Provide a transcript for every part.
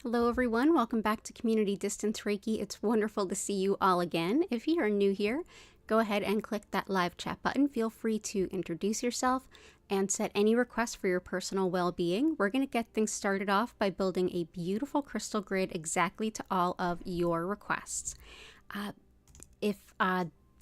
Hello everyone, welcome back to Community Distance Reiki. It's wonderful to see you all again. If you are new here, go ahead and click that live chat button. Feel free to introduce yourself and set any requests for your personal well-being. We're going to get things started off by building a beautiful crystal grid exactly to all of your requests. If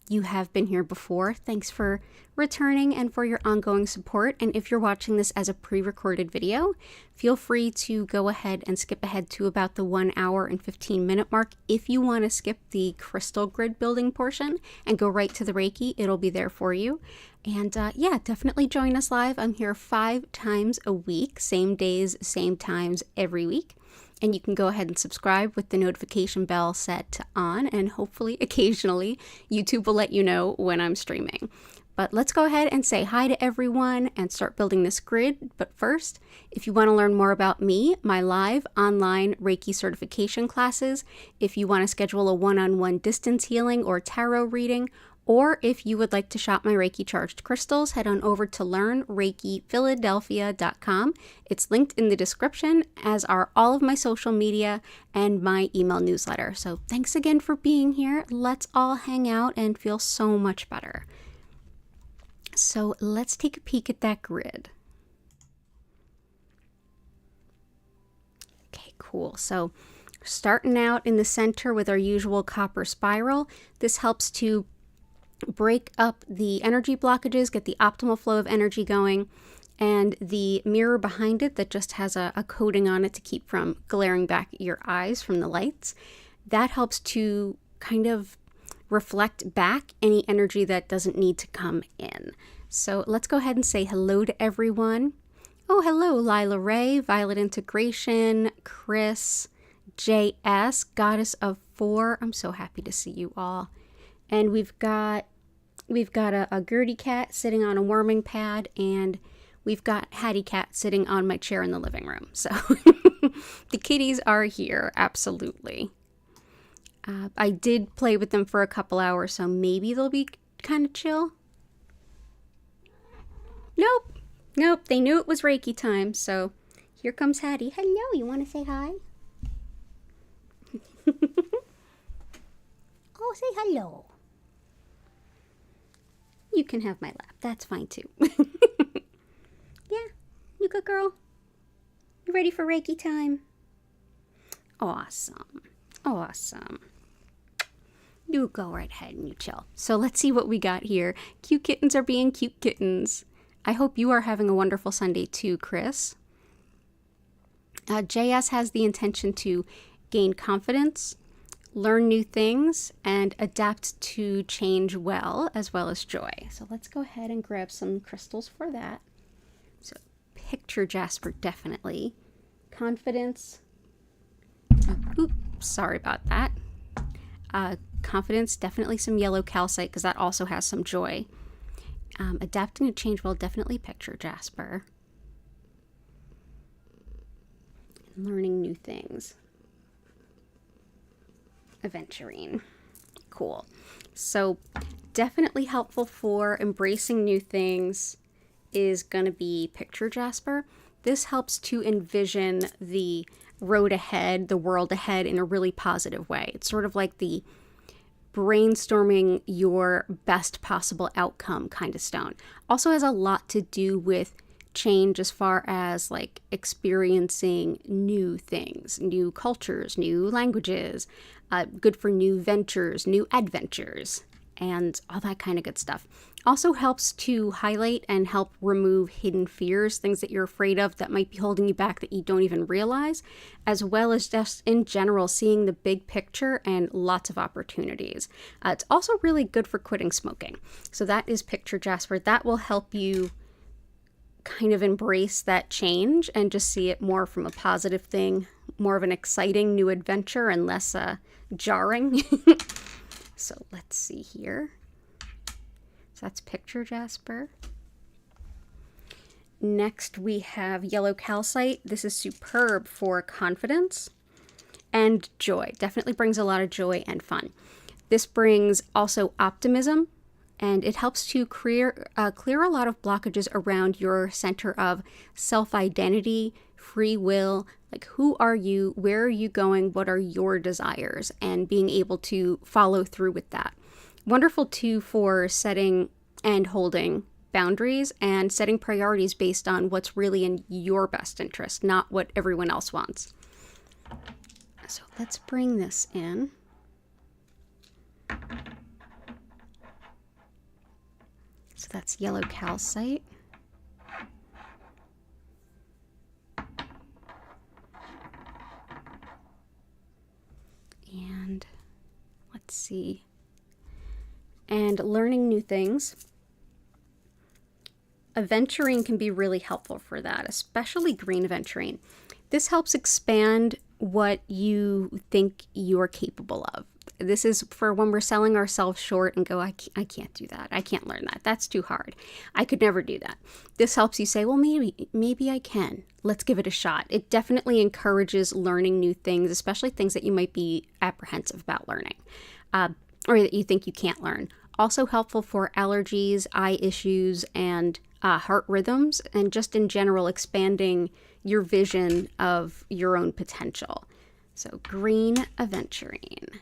you have been here before, thanks for returning and for your ongoing support. And if you're watching this as a pre-recorded video, feel free to go ahead and skip ahead to about the 1 hour and 15-minute mark. If you want to skip the crystal grid building portion and go right to the Reiki, it'll be there for you. And yeah, definitely join us live. I'm here 5 times a week, same days, same times every week. And you can go ahead and subscribe with the notification bell set to on, and hopefully occasionally YouTube will let you know when I'm streaming. But let's go ahead and say hi to everyone and start building this grid. But first, if you want to learn more about me, my live online Reiki certification classes, if you want to schedule a one-on-one distance healing or tarot reading, or if you would like to shop my Reiki charged crystals, head on over to learnreikiphiladelphia.com. It's linked in the description, as are all of my social media and my email newsletter. So thanks again for being here. Let's all hang out and feel so much better. So let's take a peek at that grid. Okay, cool. So starting out in the center with our usual copper spiral, this helps to break up the energy blockages, get the optimal flow of energy going, and the mirror behind it that just has a coating on it to keep from glaring back at your eyes from the lights, that helps to kind of reflect back any energy that doesn't need to come in. So let's go ahead and say hello to everyone. Oh, hello, Lila Ray, Violet Integration, Chris, JS, Goddess of Four. I'm so happy to see you all. And we've got a Gertie cat sitting on a warming pad, and we've got Hattie cat sitting on my chair in the living room. So the kitties are here, absolutely. I did play with them for a couple hours, so maybe they'll be kind of chill. Nope, they knew it was Reiki time, so here comes Hattie. Hello, you want to say hi? Oh, say hello. You can have my lap. That's fine too. Yeah, you good girl? You ready for Reiki time? Awesome. You go right ahead and you chill. So let's see what we got here. Cute kittens are being cute kittens. I hope you are having a wonderful Sunday too, Chris. JS has the intention to gain confidence, learn new things, and adapt to change well as joy. So let's go ahead and grab some crystals for that. So picture jasper, definitely. Confidence. Oops, sorry about that. Confidence, definitely some yellow calcite, because that also has some joy. Adapting to change well, definitely picture jasper. Learning new things. Aventurine. Cool. So definitely helpful for embracing new things is going to be picture jasper. This helps to envision the road ahead, the world ahead, in a really positive way. It's sort of like the brainstorming your best possible outcome kind of stone. Also has a lot to do with change as far as like experiencing new things, new cultures, new languages, good for new ventures, new adventures, and all that kind of good stuff. Also helps to highlight and help remove hidden fears, things that you're afraid of that might be holding you back that you don't even realize, as well as just in general seeing the big picture and lots of opportunities. It's also really good for quitting smoking. So that is picture jasper. That will help you kind of embrace that change and just see it more from a positive thing, more of an exciting new adventure and less jarring. So let's see here. So that's picture jasper. Next we have yellow calcite. This is superb for confidence and joy. Definitely brings a lot of joy and fun. This brings also optimism, and it helps to clear a lot of blockages around your center of self-identity, free will. Like, who are you? Where are you going? What are your desires? And being able to follow through with that. Wonderful too for setting and holding boundaries and setting priorities based on what's really in your best interest, not what everyone else wants. So let's bring this in. So that's yellow calcite. And let's see. And learning new things. Aventurine can be really helpful for that, especially green aventurine. This helps expand what you think you're capable of. This is for when we're selling ourselves short and go, I can't do that. I can't learn that. That's too hard. I could never do that. This helps you say, well, maybe I can. Let's give it a shot. It definitely encourages learning new things, especially things that you might be apprehensive about learning, or that you think you can't learn. Also helpful for allergies, eye issues, and heart rhythms, and just in general expanding your vision of your own potential. So green aventurine.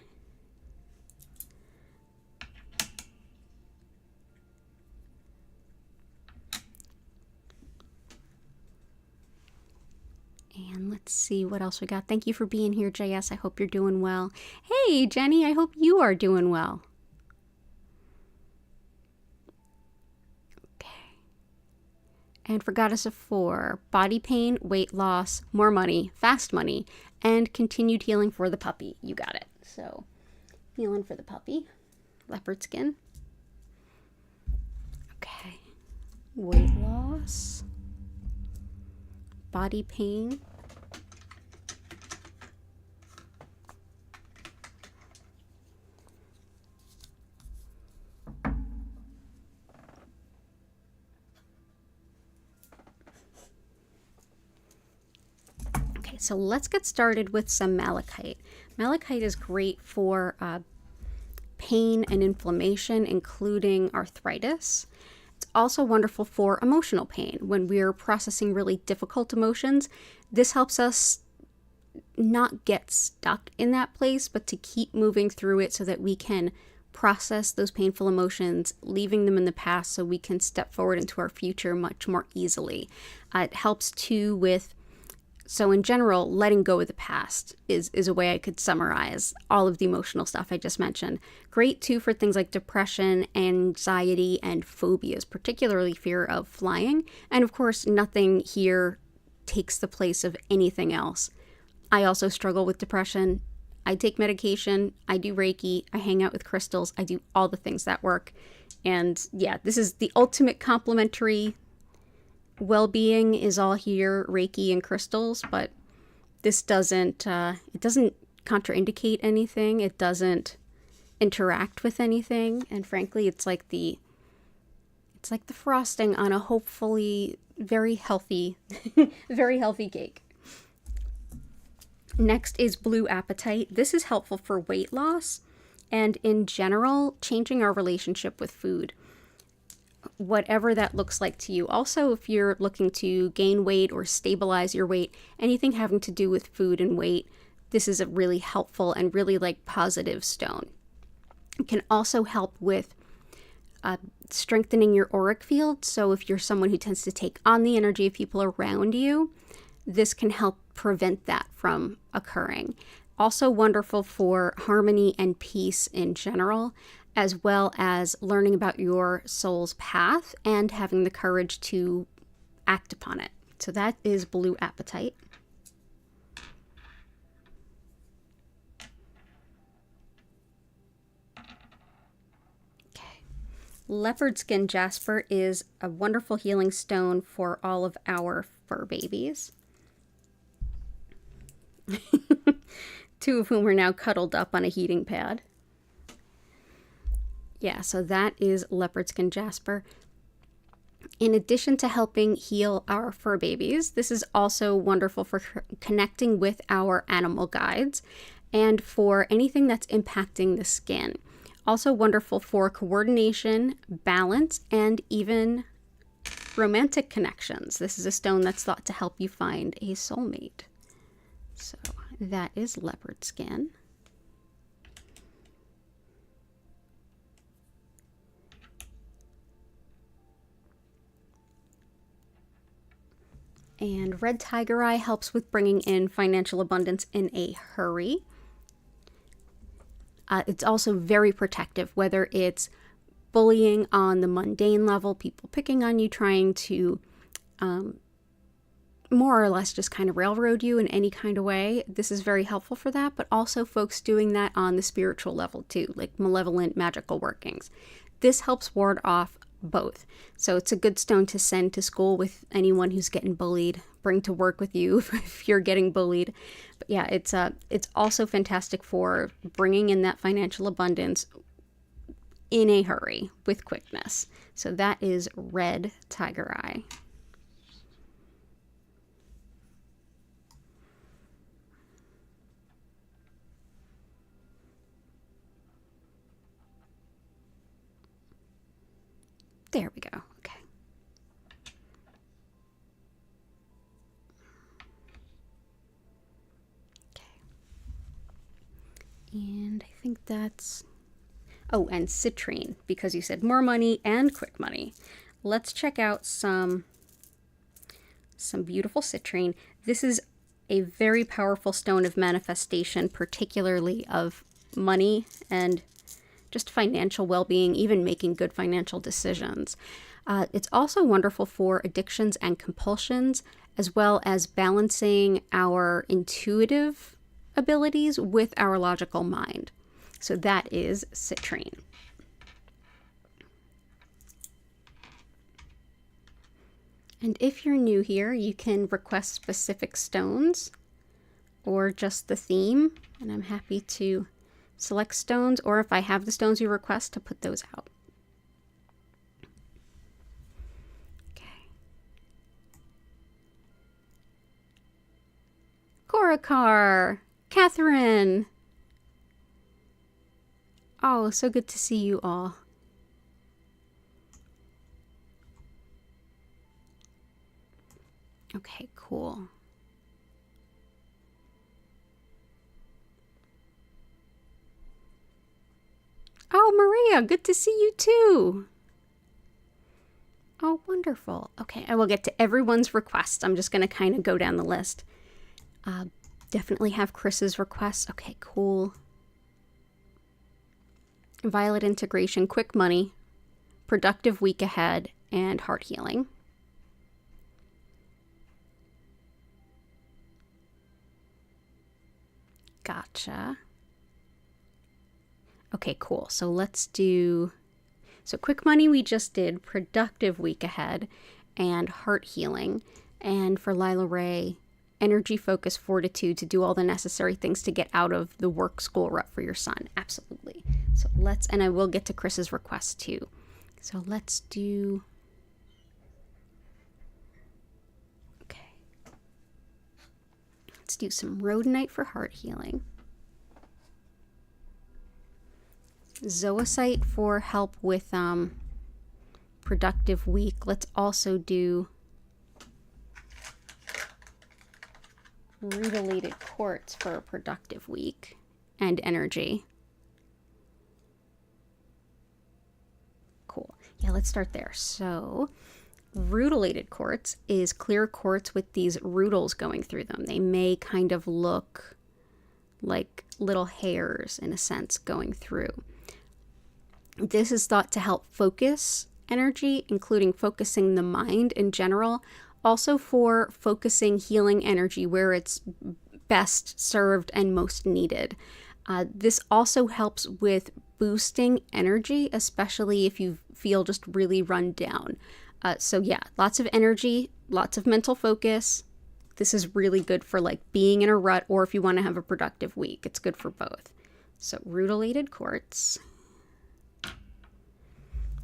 And let's see what else we got. Thank you for being here, JS. I hope you're doing well. Hey, Jenny, I hope you are doing well. Okay. And for Goddess of Four, body pain, weight loss, more money, fast money, and continued healing for the puppy. You got it. So, healing for the puppy. Leopard skin. Okay. Weight loss. Body pain. Okay, so let's get started with some malachite. Malachite is great for pain and inflammation, including arthritis. It's also wonderful for emotional pain. When we're processing really difficult emotions, this helps us not get stuck in that place, but to keep moving through it so that we can process those painful emotions, leaving them in the past so we can step forward into our future much more easily. It helps too with, so in general, letting go of the past is a way I could summarize all of the emotional stuff I just mentioned. Great too for things like depression, anxiety, and phobias, particularly fear of flying. And of course, nothing here takes the place of anything else. I also struggle with depression. I take medication, I do Reiki, I hang out with crystals, I do all the things that work. And yeah, this is the ultimate complementary. Well-being is all here, Reiki and crystals, but this doesn't, it doesn't contraindicate anything. It doesn't interact with anything. And frankly, it's like the frosting on a hopefully very healthy, very healthy cake. Next is blue apatite. This is helpful for weight loss and in general, changing our relationship with food, whatever that looks like to you. Also, if you're looking to gain weight or stabilize your weight, anything having to do with food and weight, this is a really helpful and really like positive stone. It can also help with strengthening your auric field. So if you're someone who tends to take on the energy of people around you, this can help prevent that from occurring. Also wonderful for harmony and peace in general, as well as learning about your soul's path and having the courage to act upon it. So that is blue apatite. Okay. Leopard skin jasper is a wonderful healing stone for all of our fur babies. Two of whom are now cuddled up on a heating pad. Yeah, so that is leopard skin jasper. In addition to helping heal our fur babies, this is also wonderful for connecting with our animal guides and for anything that's impacting the skin. Also wonderful for coordination, balance, and even romantic connections. This is a stone that's thought to help you find a soulmate. So that is leopard skin. And red tiger eye helps with bringing in financial abundance in a hurry. It's also very protective, whether it's bullying on the mundane level, people picking on you, trying to more or less just kind of railroad you in any kind of way. This is very helpful for that, but also folks doing that on the spiritual level too, like malevolent magical workings. This helps ward off both. So it's a good stone to send to school with anyone who's getting bullied, bring to work with you if you're getting bullied. But yeah, it's also fantastic for bringing in that financial abundance in a hurry with quickness. So that is red tiger eye. There we go. Okay. Okay. And I think that's... Oh, and citrine, because you said more money and quick money. Let's check out some beautiful citrine. This is a very powerful stone of manifestation, particularly of money and just financial well-being, even making good financial decisions. It's also wonderful for addictions and compulsions, as well as balancing our intuitive abilities with our logical mind. So that is citrine. And if you're new here, you can request specific stones or just the theme, and I'm happy to select stones, or if I have the stones you request, to put those out. Okay. Korakar, Catherine. Oh, so good to see you all. Okay, cool. Oh, Maria, good to see you too. Oh, wonderful. Okay, I will get to everyone's requests. I'm just going to kind of go down the list. Definitely have Chris's requests. Okay, cool. Violet integration, quick money, productive week ahead, and heart healing. Gotcha. Okay, cool. So let's do... So quick money we just did, productive week ahead, and heart healing. And for Lila Ray, energy, focus, fortitude to do all the necessary things to get out of the work school rut for your son. Absolutely. So let's... And I will get to Chris's request too. So let's do... Okay. Let's do some rhodonite for heart healing. Zoisite for help with productive week. Let's also do rutilated quartz for a productive week and energy. Cool. Yeah, let's start there. So rutilated quartz is clear quartz with these rutils going through them. They may kind of look like little hairs in a sense going through. This is thought to help focus energy, including focusing the mind in general, also for focusing healing energy where it's best served and most needed. This also helps with boosting energy, especially if you feel just really run down. So yeah, lots of energy, lots of mental focus. This is really good for like being in a rut, or if you want to have a productive week. It's good for both. So rutilated quartz.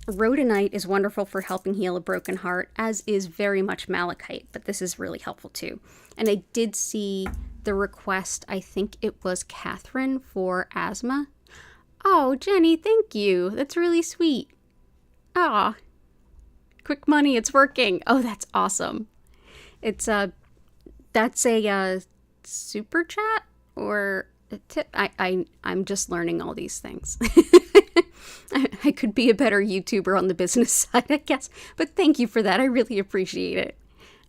Rhodonite is wonderful for helping heal a broken heart, as is very much malachite, but this is really helpful too. And I did see the request, I think it was Catherine, for asthma. Oh, Jenny, thank you. That's really sweet. Ah, Quick money, it's working. Oh, that's awesome. It's that's a super chat or a tip. I'm just learning all these things. I could be a better YouTuber on the business side, I guess. But thank you for that. I really appreciate it.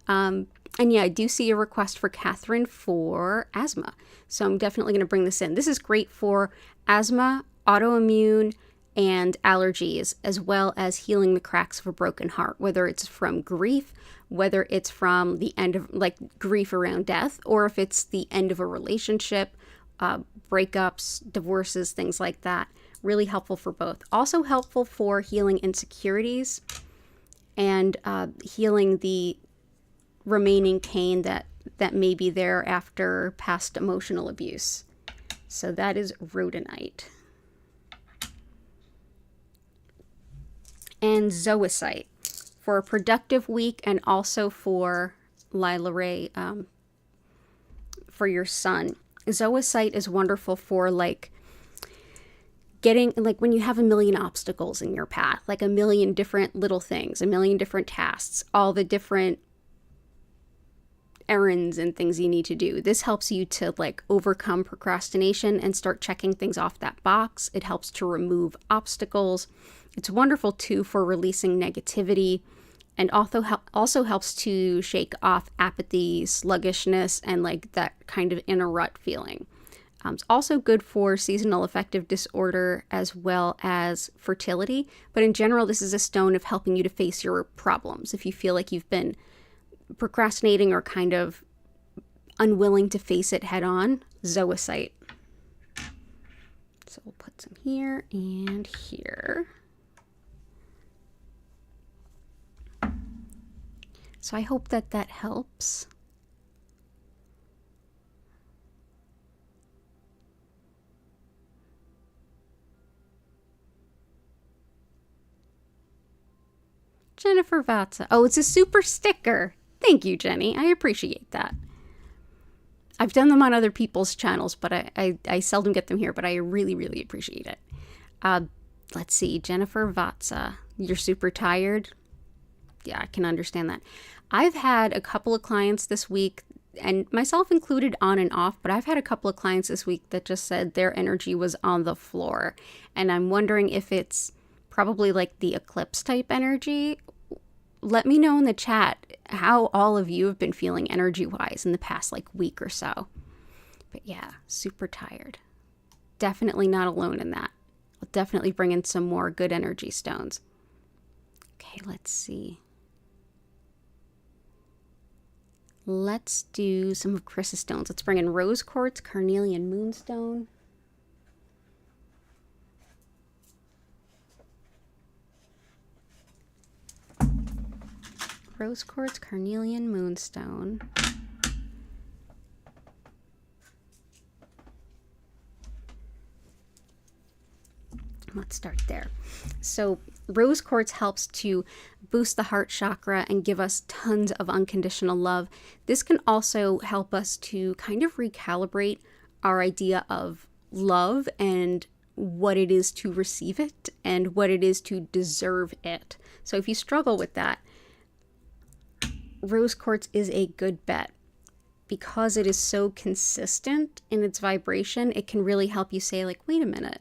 And yeah, I do see a request for Catherine for asthma. So I'm definitely going to bring this in. This is great for asthma, autoimmune, and allergies, as well as healing the cracks of a broken heart, whether it's from grief, whether it's from the end of like grief around death, or if it's the end of a relationship, breakups, divorces, things like that. Really helpful for both. Also helpful for healing insecurities and healing the remaining pain that may be there after past emotional abuse. So that is rhodonite. And zoisite for a productive week, and also for Lila Ray, for your son. Zoisite is wonderful for like getting, like when you have a million obstacles in your path, like a million different little things, a million different tasks, all the different errands and things you need to do. This helps you to like overcome procrastination and start checking things off that box. It helps to remove obstacles. It's wonderful too for releasing negativity, and also helps to shake off apathy, sluggishness, and like that kind of inner rut feeling. It's also good for seasonal affective disorder as well as fertility. But in general, this is a stone of helping you to face your problems. If you feel like you've been procrastinating or kind of unwilling to face it head on, zoisite. So we'll put some here and here. So I hope that that helps. Jennifer Vatsa. Oh, it's a super sticker. Thank you, Jenny. I appreciate that. I've done them on other people's channels, but I seldom get them here, but I really, really appreciate it. Let's see. Jennifer Vatsa. You're super tired? Yeah, I can understand that. I've had a couple of clients this week, and myself included on and off, but I've had a couple of clients this week that just said their energy was on the floor. And I'm wondering if it's probably like the eclipse type energy. Let me know in the chat how all of you have been feeling energy-wise in the past like week or so. But yeah, super tired. Definitely not alone in that. I'll definitely bring in some more good energy stones. Okay, let's see. Let's do some of Chris's stones. Let's bring in rose quartz, carnelian moonstone. Rose quartz, carnelian moonstone. Let's start there. So rose quartz helps to boost the heart chakra and give us tons of unconditional love. This can also help us to kind of recalibrate our idea of love and what it is to receive it and what it is to deserve it. So if you struggle with that, rose quartz is a good bet. Because it is so consistent in its vibration, it can really help you say like, wait a minute.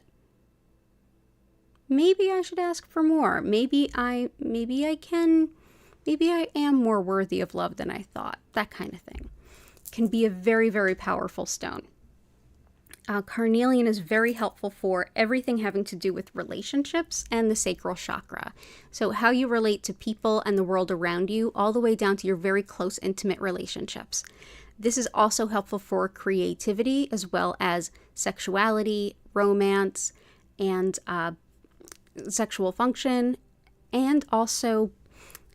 Maybe I should ask for more. Maybe I am more worthy of love than I thought. That kind of thing. Can be a very, very powerful stone. Carnelian is very helpful for everything having to do with relationships and the sacral chakra. So how you relate to people and the world around you, all the way down to your very close, intimate relationships. This is also helpful for creativity as well as sexuality, romance, and sexual function, and also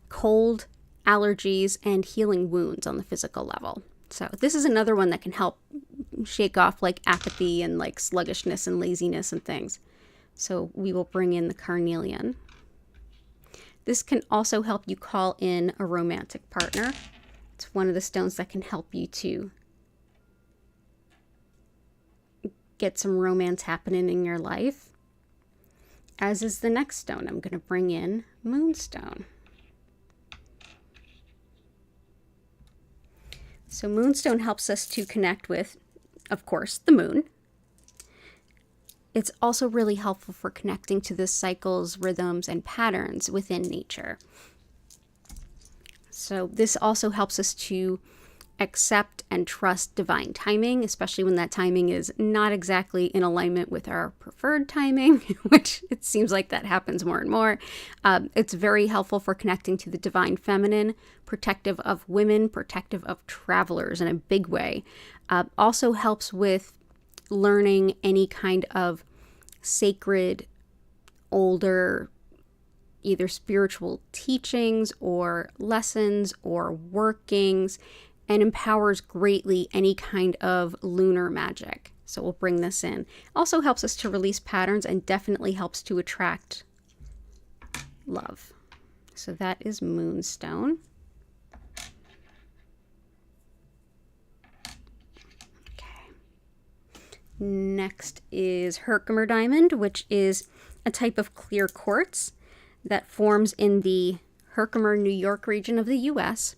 cold, allergies, and healing wounds on the physical level. So this is another one that can help shake off like apathy and like sluggishness and laziness and things. So we will bring in the carnelian. This can also help you call in a romantic partner. It's one of the stones that can help you to get some romance happening in your life. As is the next stone, I'm going to bring in moonstone. So Moonstone helps us to connect with, of course, the moon. It's also really helpful for connecting to the cycles, rhythms, and patterns within nature. So this also helps us to accept and trust divine timing, especially when that timing is not exactly in alignment with our preferred timing, which it seems like that happens more and more. It's very helpful for connecting to the divine feminine, protective of women, protective of travelers in a big way. Also helps with learning any kind of sacred, older, either spiritual teachings or lessons or workings, and empowers greatly any kind of lunar magic. So we'll bring this in. Also helps us to release patterns and definitely helps to attract love. So that is Moonstone. Okay. Next is Herkimer Diamond, which is a type of clear quartz that forms in the Herkimer, New York region of the US.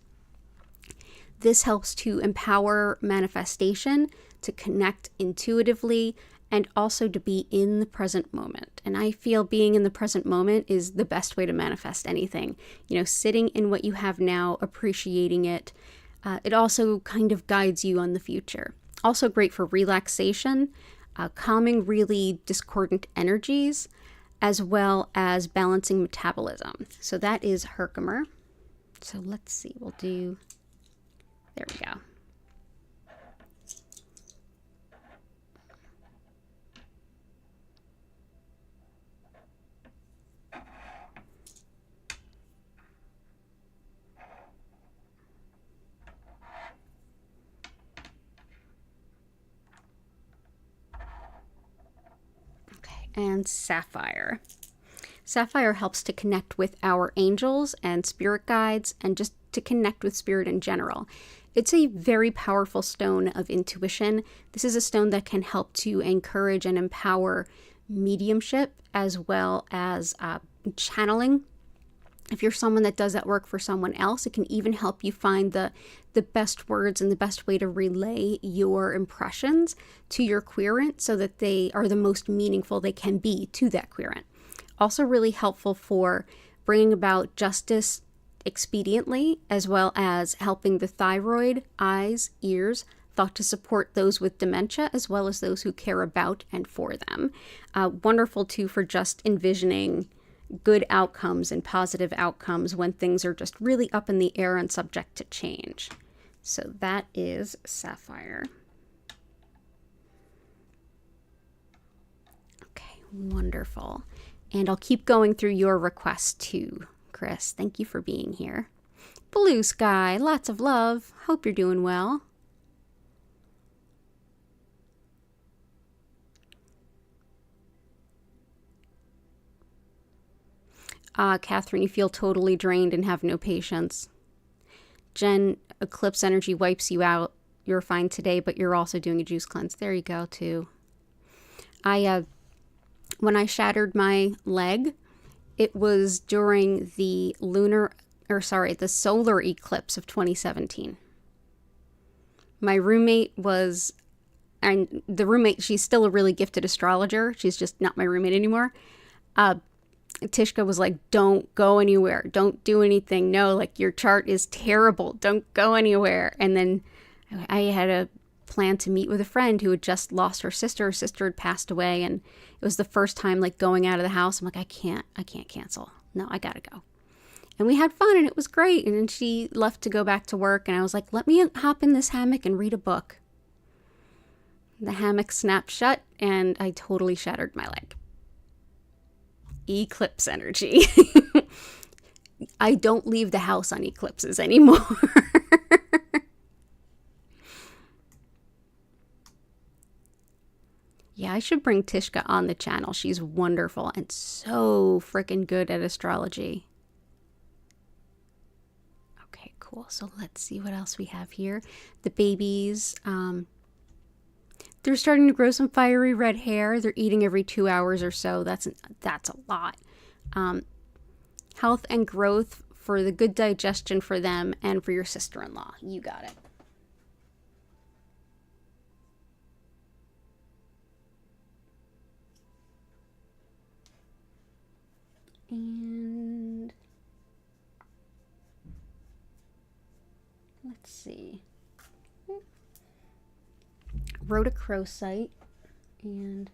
This helps to empower manifestation, to connect intuitively, and also to be in the present moment. And I feel being in the present moment is the best way to manifest anything. You know, sitting in what you have now, appreciating it. It also kind of guides you on the future. Also great for relaxation, calming really discordant energies, as well as balancing metabolism. So that is Herkimer. So let's see, we'll do... There we go. Okay, and Sapphire. Sapphire helps to connect with our angels and spirit guides and just to connect with spirit in general. It's a very powerful stone of intuition. This is a stone that can help to encourage and empower mediumship as well as channeling. If you're someone that does that work for someone else, it can even help you find the best words and the best way to relay your impressions to your querent so that they are the most meaningful they can be to that querent. Also really helpful for bringing about justice expediently, as well as helping the thyroid, eyes, ears, thought to support those with dementia, as well as those who care about and for them. Wonderful too for just envisioning good outcomes and positive outcomes when things are just really up in the air and subject to change. So that is Sapphire. Okay, wonderful. And I'll keep going through your requests too, Chris. Thank you for being here. Blue Sky, lots of love. Hope you're doing well. Catherine, you feel totally drained and have no patience. Jen, eclipse energy wipes you out. You're fine today, but you're also doing a juice cleanse. There you go, too. When I shattered my leg, it was during the the solar eclipse of 2017. My roommate she's still a really gifted astrologer. She's just not my roommate anymore. Tishka was like, don't go anywhere. Don't do anything. No, like your chart is terrible. Don't go anywhere. And then I had a plan to meet with a friend who had just lost her sister. Her sister had passed away, and it was the first time like going out of the house. I'm like, I can't cancel. No, I gotta go. And we had fun and it was great. And then she left to go back to work, and I was like, let me hop in this hammock and read a book. The hammock snapped shut and I totally shattered my leg. Eclipse energy. I don't leave the house on eclipses anymore. Yeah, I should bring Tishka on the channel. She's wonderful and so freaking good at astrology. Okay, cool. So let's see what else we have here. The babies, they're starting to grow some fiery red hair. They're eating every 2 hours or so. That's a lot. Health and growth for the good digestion for them and for your sister-in-law. You got it. And let's see. Rhodochrosite and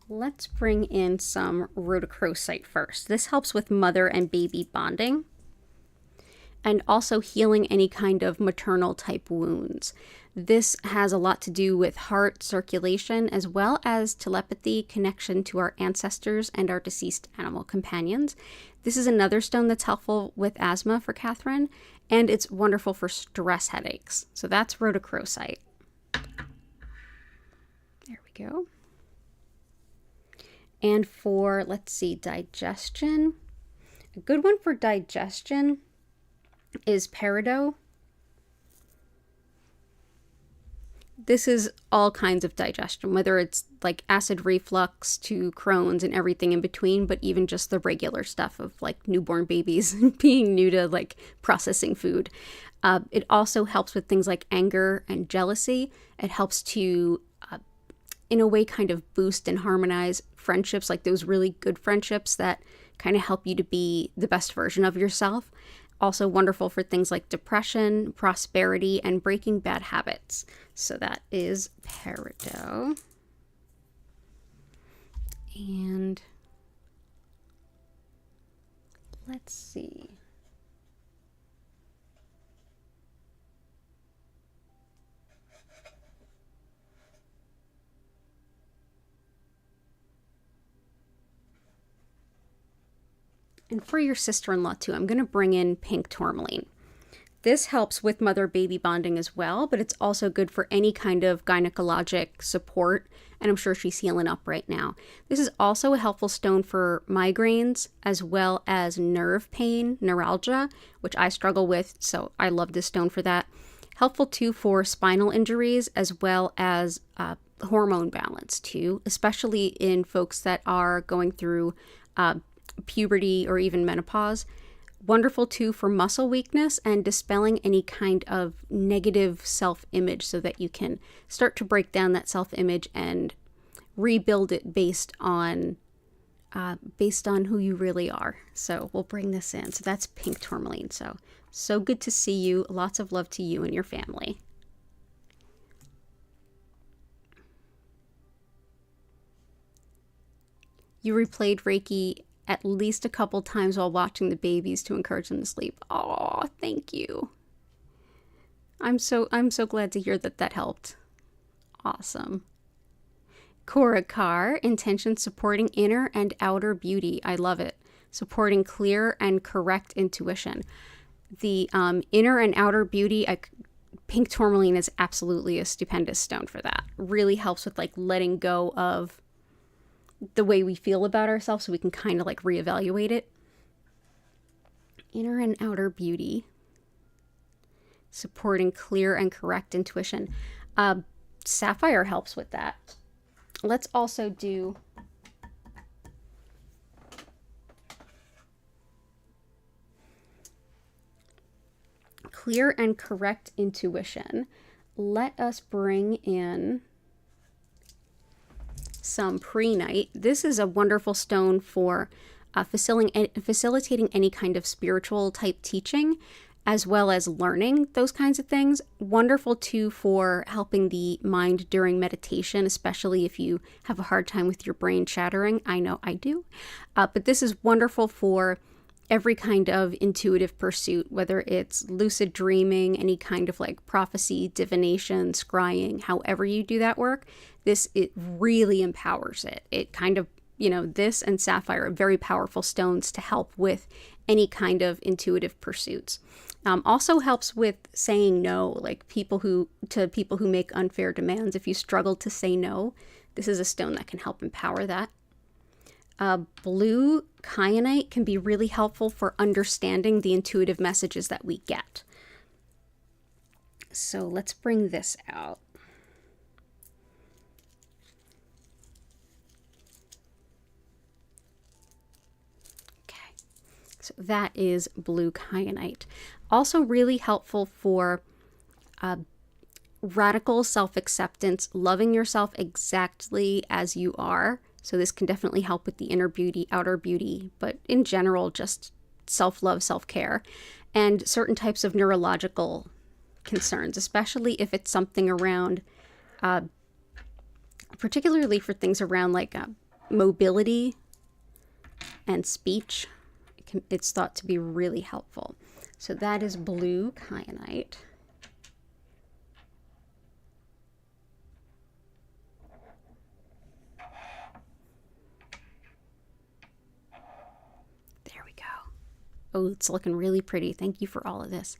let's bring in some rhodochrosite first. This helps with mother and baby bonding and also healing any kind of maternal type wounds. This has a lot to do with heart circulation as well as telepathy, connection to our ancestors and our deceased animal companions. This is another stone that's helpful with asthma for Catherine, and it's wonderful for stress headaches. So that's rhodochrosite. There we go. And for, let's see, digestion. A good one for digestion is peridot. This is all kinds of digestion, whether it's like acid reflux to Crohn's and everything in between, but even just the regular stuff of like newborn babies being new to like processing food. It also helps with things like anger and jealousy. It helps to in a way kind of boost and harmonize friendships, like those really good friendships that kind of help you to be the best version of yourself. Also wonderful for things like depression, prosperity, and breaking bad habits. So that is peridot. And let's see. And for your sister-in-law too, I'm going to bring in pink tourmaline. This helps with mother-baby bonding as well, but it's also good for any kind of gynecologic support, and I'm sure she's healing up right now. This is also a helpful stone for migraines as well as nerve pain, neuralgia, which I struggle with, so I love this stone for that. Helpful too for spinal injuries as well as hormone balance too, especially in folks that are going through puberty or even menopause. Wonderful too for muscle weakness and dispelling any kind of negative self-image so that you can start to break down that self-image and rebuild it based on who you really are. So we'll bring this in. So that's pink tourmaline. So good to see you. Lots of love to you and your family. You replayed Reiki at least a couple times while watching the babies to encourage them to sleep. Oh, thank you. I'm so glad to hear that helped. Awesome. Korakar, intention supporting inner and outer beauty. I love it. Supporting clear and correct intuition. The inner and outer beauty, pink tourmaline is absolutely a stupendous stone for that. Really helps with like letting go of the way we feel about ourselves so we can kind of like reevaluate it. Inner and outer beauty. Supporting clear and correct intuition. Sapphire helps with that. Let's also do clear and correct intuition. Let us bring in some prehnite. This is a wonderful stone for facilitating any kind of spiritual type teaching, as well as learning those kinds of things. Wonderful too for helping the mind during meditation, especially if you have a hard time with your brain chattering. I know I do. But this is wonderful for every kind of intuitive pursuit, whether it's lucid dreaming, any kind of like prophecy, divination, scrying, however you do that work. It really empowers it. It kind of, this and sapphire are very powerful stones to help with any kind of intuitive pursuits. Also helps with saying no, like people who make unfair demands. If you struggle to say no, this is a stone that can help empower that. Blue kyanite can be really helpful for understanding the intuitive messages that we get. So let's bring this out. So that is blue kyanite. Also really helpful for radical self-acceptance, loving yourself exactly as you are. So this can definitely help with the inner beauty, outer beauty, but in general, just self-love, self-care, and certain types of neurological concerns, especially if it's something around, particularly for things around like mobility and speech. It's thought to be really helpful. So that is blue kyanite. There we go. Oh, it's looking really pretty. Thank you for all of this.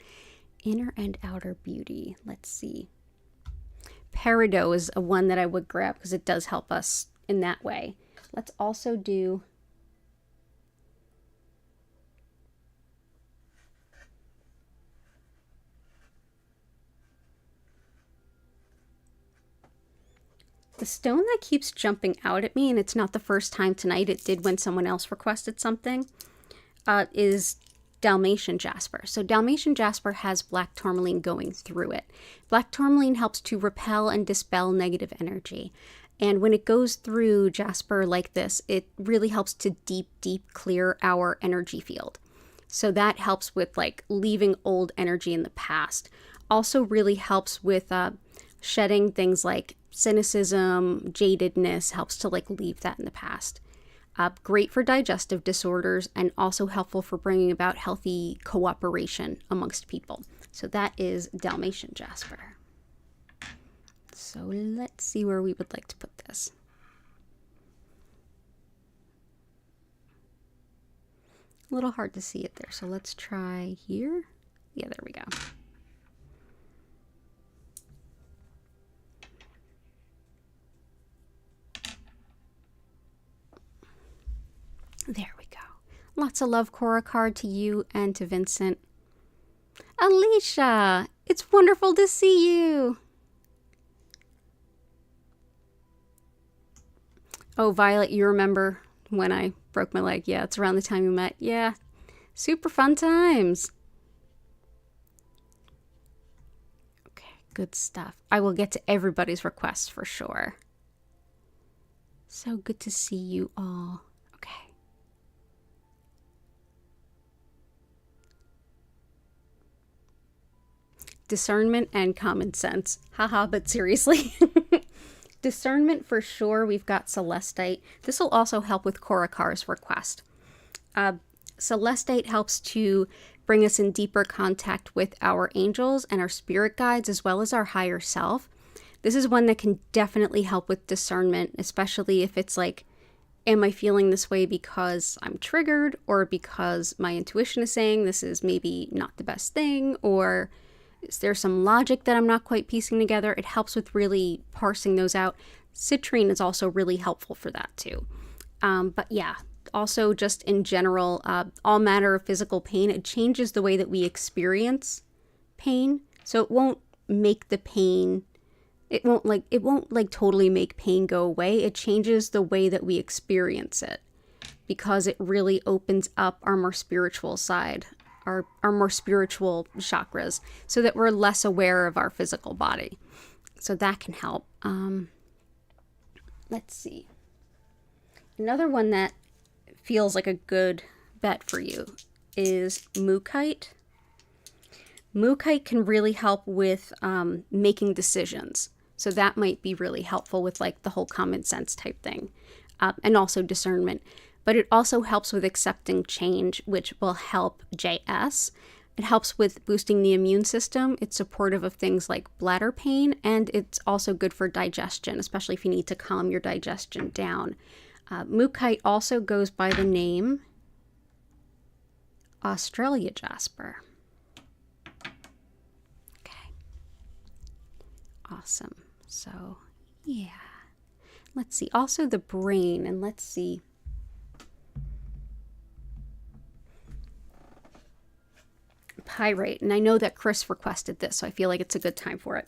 Inner and outer beauty. Let's see. Peridot is a one that I would grab because it does help us in that way. Let's also do the stone that keeps jumping out at me, and it's not the first time tonight, it did when someone else requested something, is Dalmatian jasper. So Dalmatian jasper has black tourmaline going through it. Black tourmaline helps to repel and dispel negative energy. And when it goes through jasper like this, it really helps to deep clear our energy field. So that helps with like leaving old energy in the past. Also really helps with shedding things like cynicism, jadedness, helps to like leave that in the past. Great for digestive disorders and also helpful for bringing about healthy cooperation amongst people. So that is Dalmatian jasper. So let's see where we would like to put this. A little hard to see it there, so let's try here. Yeah, there we go. There we go. Lots of love, Cora card to you and to Vincent. Alicia, it's wonderful to see you. Oh, Violet, you remember when I broke my leg? Yeah, it's around the time we met. Yeah, super fun times. Okay, good stuff. I will get to everybody's requests for sure. So good to see you all. Okay. Discernment and common sense. Haha, but seriously. Discernment for sure. We've got Celestite. This will also help with Korakar's request. Celestite helps to bring us in deeper contact with our angels and our spirit guides, as well as our higher self. This is one that can definitely help with discernment, especially if it's like, am I feeling this way because I'm triggered, or because my intuition is saying this is maybe not the best thing, or is there some logic that I'm not quite piecing together? It helps with really parsing those out. Citrine is also really helpful for that too. But yeah, also just in general, all matter of physical pain, it changes the way that we experience pain. So it won't make the pain, it won't like totally make pain go away. It changes the way that we experience it because it really opens up our more spiritual side. Our more spiritual chakras, so that we're less aware of our physical body. So that can help. Let's see. Another one that feels like a good bet for you is Mookaite. Mookaite can really help with making decisions. So that might be really helpful with like the whole common sense type thing, and also discernment. But it also helps with accepting change, which will help JS. It helps with boosting the immune system. It's supportive of things like bladder pain, and it's also good for digestion, especially if you need to calm your digestion down. Mookaite also goes by the name Australia jasper. Okay. Awesome. So, yeah. Let's see. Also the brain, and let's see. Pyrite, and I know that Chris requested this, so I feel like it's a good time for it.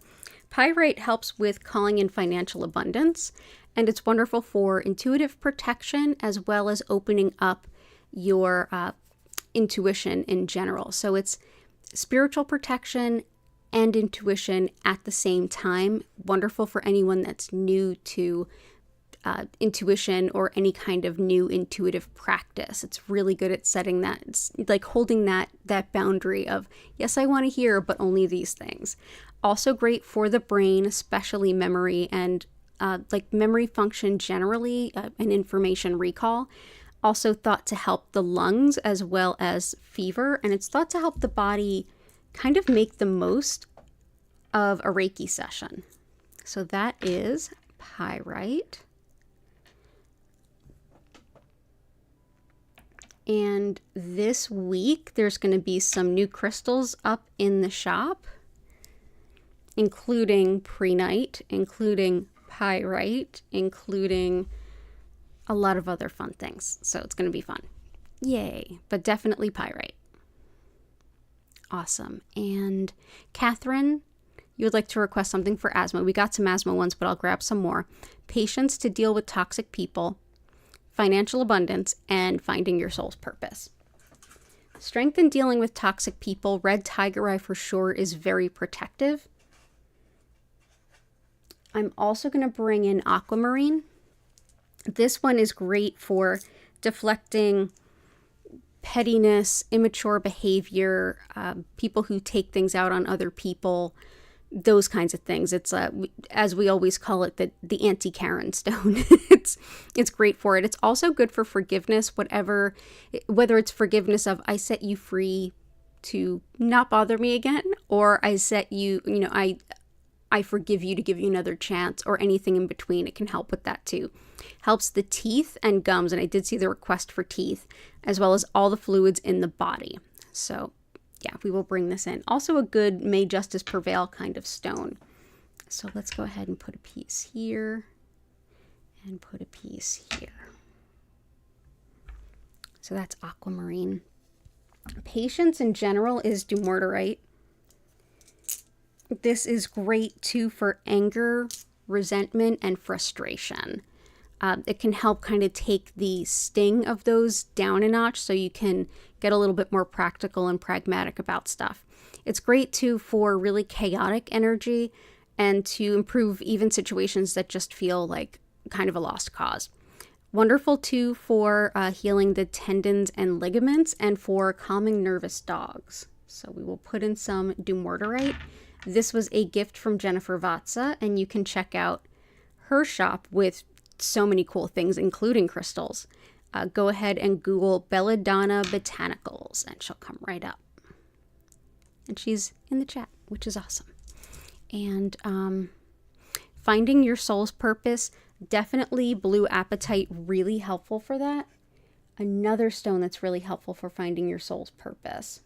Pyrite helps with calling in financial abundance, and it's wonderful for intuitive protection as well as opening up your intuition in general. So it's spiritual protection and intuition at the same time. Wonderful for anyone that's new to intuition or any kind of new intuitive practice. It's really good at setting that, it's like holding that boundary of, yes, I want to hear, but only these things. Also great for the brain, especially memory and like memory function generally, and information recall. Also thought to help the lungs as well as fever, and it's thought to help the body kind of make the most of a Reiki session. So that is pyrite. And this week, there's going to be some new crystals up in the shop, including prehnite, including pyrite, including a lot of other fun things. So it's going to be fun. Yay. But definitely pyrite. Awesome. And Catherine, you would like to request something for asthma. We got some asthma ones, but I'll grab some more. Patience to deal with toxic people, financial abundance, and finding your soul's purpose. Strength in dealing with toxic people. Red tiger eye for sure is very protective. I'm also going to bring in aquamarine. This one is great for deflecting pettiness, immature behavior, people who take things out on other people, those kinds of things. It's as we always call it, the anti-Karen stone. it's great for it. It's also good for forgiveness, whether it's forgiveness of I set you free to not bother me again, or I set you, I forgive you to give you another chance, or anything in between. It can help with that too. Helps the teeth and gums, and I did see the request for teeth, as well as all the fluids in the body. So yeah, we will bring this in. Also a good may justice prevail kind of stone. So let's go ahead and put a piece here and put a piece here. So that's aquamarine. Patience in general is dumortierite. This is great too for anger, resentment, and frustration. It can help kind of take the sting of those down a notch so you can get a little bit more practical and pragmatic about stuff. It's great too for really chaotic energy and to improve even situations that just feel like kind of a lost cause. Wonderful too for healing the tendons and ligaments and for calming nervous dogs. So we will put in some dumortierite. This was a gift from Jennifer Vatsa, and you can check out her shop with so many cool things, including crystals. Go ahead and Google Belladonna Botanicals, and she'll come right up. And she's in the chat, which is awesome. And finding your soul's purpose, definitely blue apatite, really helpful for that. Another stone that's really helpful for finding your soul's purpose.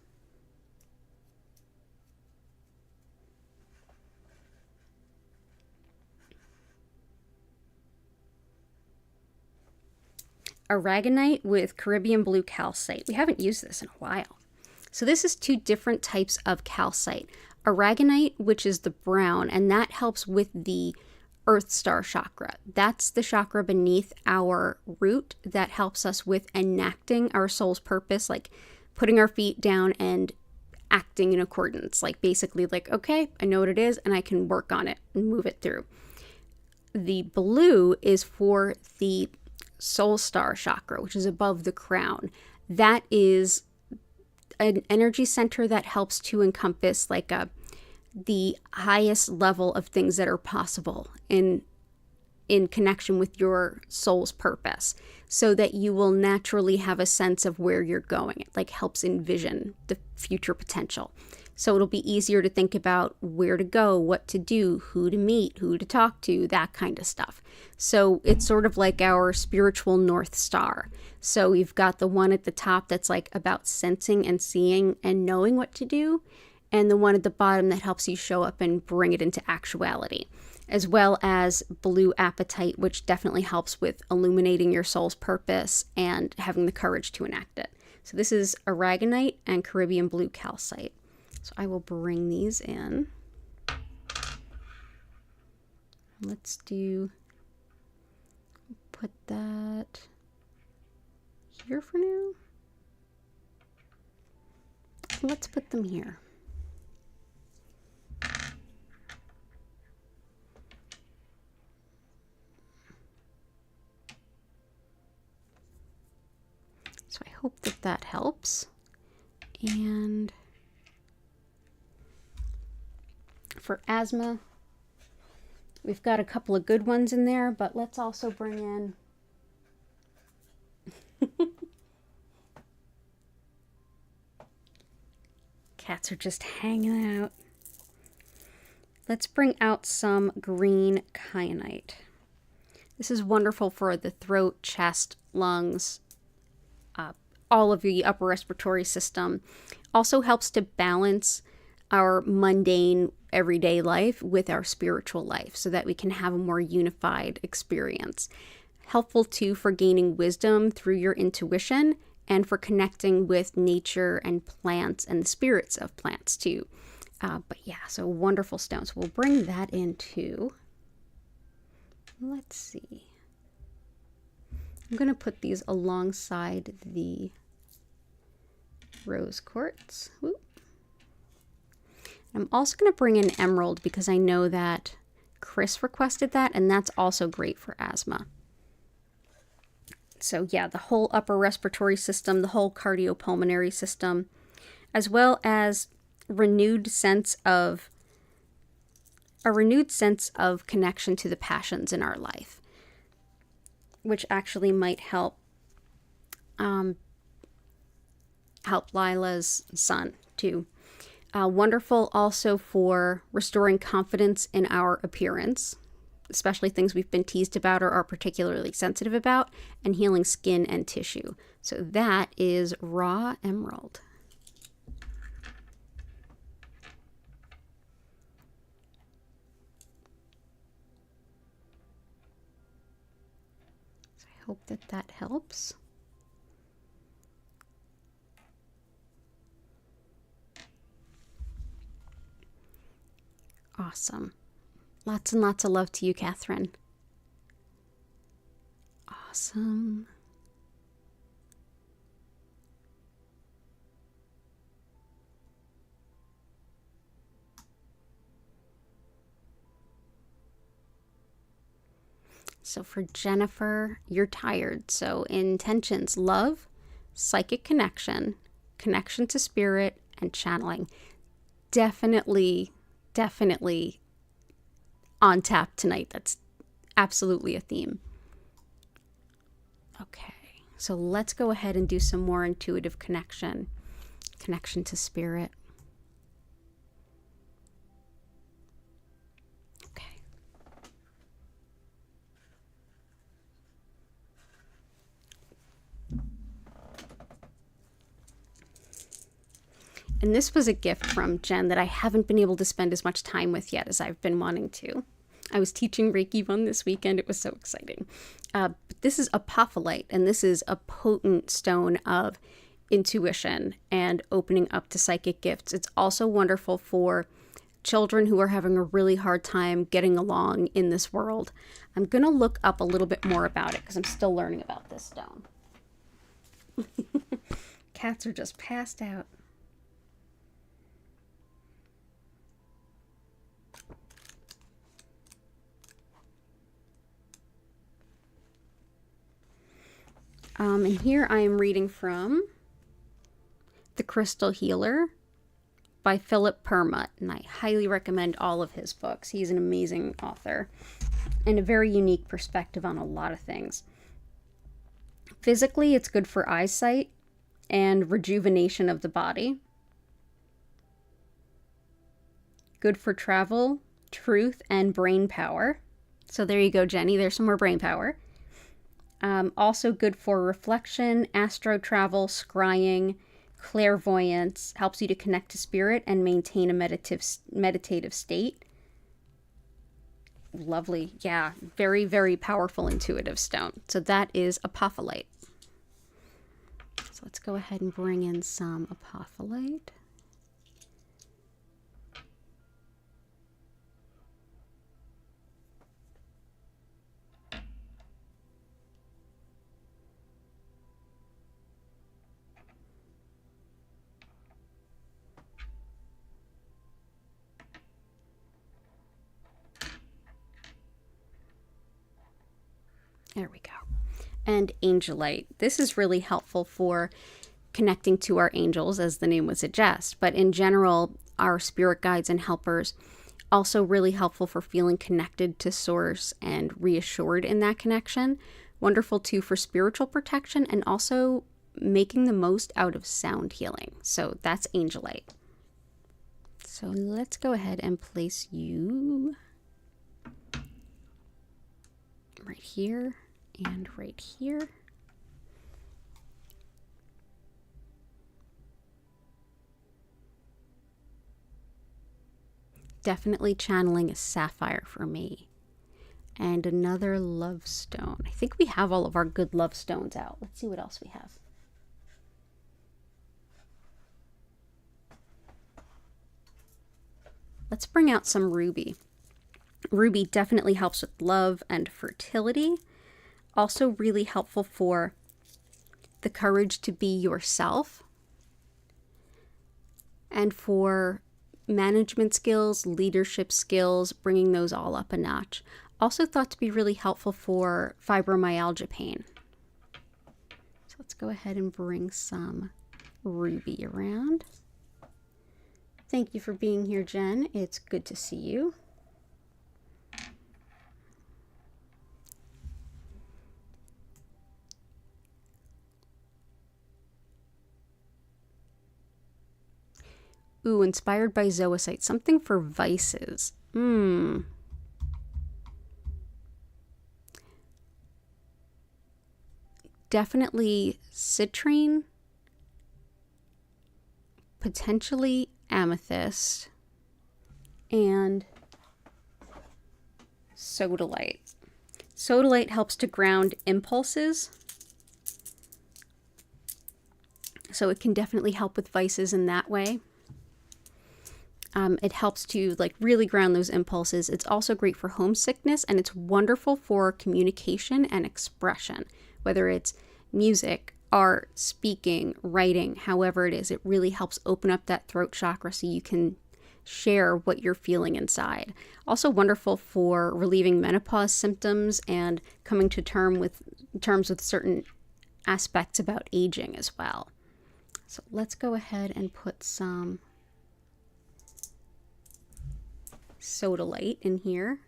Aragonite with Caribbean blue calcite. We haven't used this in a while. So this is two different types of calcite. Aragonite, which is the brown, and that helps with the Earth Star chakra. That's the chakra beneath our root that helps us with enacting our soul's purpose, like putting our feet down and acting in accordance. Like basically like, okay, I know what it is and I can work on it and move it through. The blue is for the Soul Star chakra, which is above the crown. That is an energy center that helps to encompass like the highest level of things that are possible in connection with your soul's purpose, so that you will naturally have a sense of where you're going. It like helps envision the future potential. So it'll be easier to think about where to go, what to do, who to meet, who to talk to, that kind of stuff. So it's sort of like our spiritual North Star. So we've got the one at the top that's like about sensing and seeing and knowing what to do, and the one at the bottom that helps you show up and bring it into actuality, as well as blue apatite, which definitely helps with illuminating your soul's purpose and having the courage to enact it. So this is aragonite and Caribbean blue calcite. So I will bring these in. Let's put that here for now. let's put them here. So I hope that that helps. And for asthma, we've got a couple of good ones in there, but let's also bring in cats are just hanging out. Let's bring out some green kyanite. This is wonderful for the throat, chest, lungs, all of the upper respiratory system. Also helps to balance our mundane everyday life with our spiritual life so that we can have a more unified experience. Helpful too for gaining wisdom through your intuition and for connecting with nature and plants and the spirits of plants too. But yeah, so wonderful stones. We'll bring that into, let's see. I'm going to put these alongside the rose quartz. Whoop. I'm also going to bring in emerald because I know that Chris requested that, and that's also great for asthma. So yeah, the whole upper respiratory system, the whole cardiopulmonary system, as well as a renewed sense of connection to the passions in our life, which actually might help Lila's son too. Wonderful also for restoring confidence in our appearance, especially things we've been teased about or are particularly sensitive about, and healing skin and tissue. So that is raw emerald. So I hope that that helps. Awesome. Lots and lots of love to you, Catherine. Awesome. So for Jennifer, you're tired. So intentions, love, psychic connection, connection to spirit, and channeling. Definitely on tap tonight. That's absolutely a theme. Okay, so let's go ahead and do some more intuitive connection to spirit. Okay. And this was a gift from Jen that I haven't been able to spend as much time with yet as I've been wanting to. I was teaching Reiki 1 this weekend. It was so exciting. But this is apophyllite, and this is a potent stone of intuition and opening up to psychic gifts. It's also wonderful for children who are having a really hard time getting along in this world. I'm going to look up a little bit more about it because I'm still learning about this stone. Cats are just passed out. And here I am reading from The Crystal Healer by Philip Permut, and I highly recommend all of his books. He's an amazing author and a very unique perspective on a lot of things. Physically, it's good for eyesight and rejuvenation of the body. Good for travel, truth, and brain power. So there you go, Jenny. There's some more brain power. Also good for reflection, astro travel, scrying, clairvoyance, helps you to connect to spirit and maintain a meditative state. Lovely. Yeah, very, very powerful intuitive stone. So that is apophyllite. So let's go ahead and bring in some apophyllite. There we go. And Angelite. This is really helpful for connecting to our angels, as the name would suggest. But in general, our spirit guides and helpers, also really helpful for feeling connected to source and reassured in that connection. Wonderful too for spiritual protection and also making the most out of sound healing. So that's Angelite. So let's go ahead and place you right here and right here. Definitely channeling a sapphire for me. And another love stone. I think we have all of our good love stones out. Let's see what else we have. Let's bring out some ruby. Ruby definitely helps with love and fertility. Also really helpful for the courage to be yourself. And for management skills, leadership skills, bringing those all up a notch. Also thought to be really helpful for fibromyalgia pain. So let's go ahead and bring some ruby around. Thank you for being here, Jen. It's good to see you. Ooh, inspired by zoisite. Something for vices. Definitely citrine. Potentially amethyst. And sodalite. Sodalite helps to ground impulses. So it can definitely help with vices in that way. It helps to like really ground those impulses. It's also great for homesickness, and it's wonderful for communication and expression, whether it's music, art, speaking, writing, however it is. It really helps open up that throat chakra so you can share what you're feeling inside. Also wonderful for relieving menopause symptoms and coming to terms with certain aspects about aging as well. So let's go ahead and put some sodalite in here.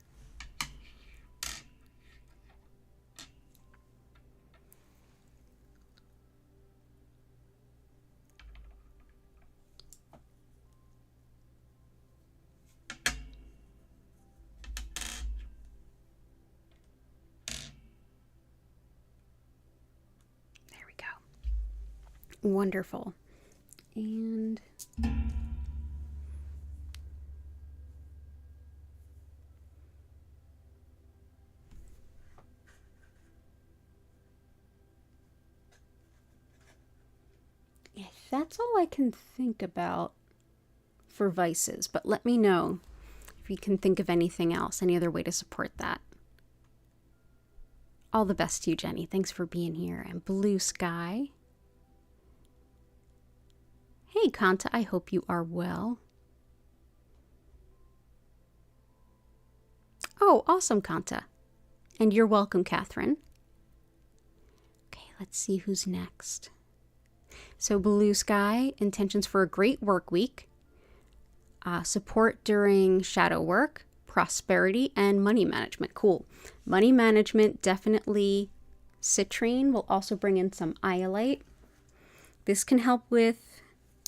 There we go. Wonderful. And that's all I can think about for vices, but let me know if you can think of anything else, any other way to support that. All the best to you, Jenny. Thanks for being here. And Blue Sky. Hey, Kanta, I hope you are well. Oh, awesome, Kanta. And you're welcome, Catherine. Okay, let's see who's next. So Blue Sky, intentions for a great work week, support during shadow work, prosperity, and money management. Cool. Money management, definitely citrine. We'll also bring in some iolite. This can help with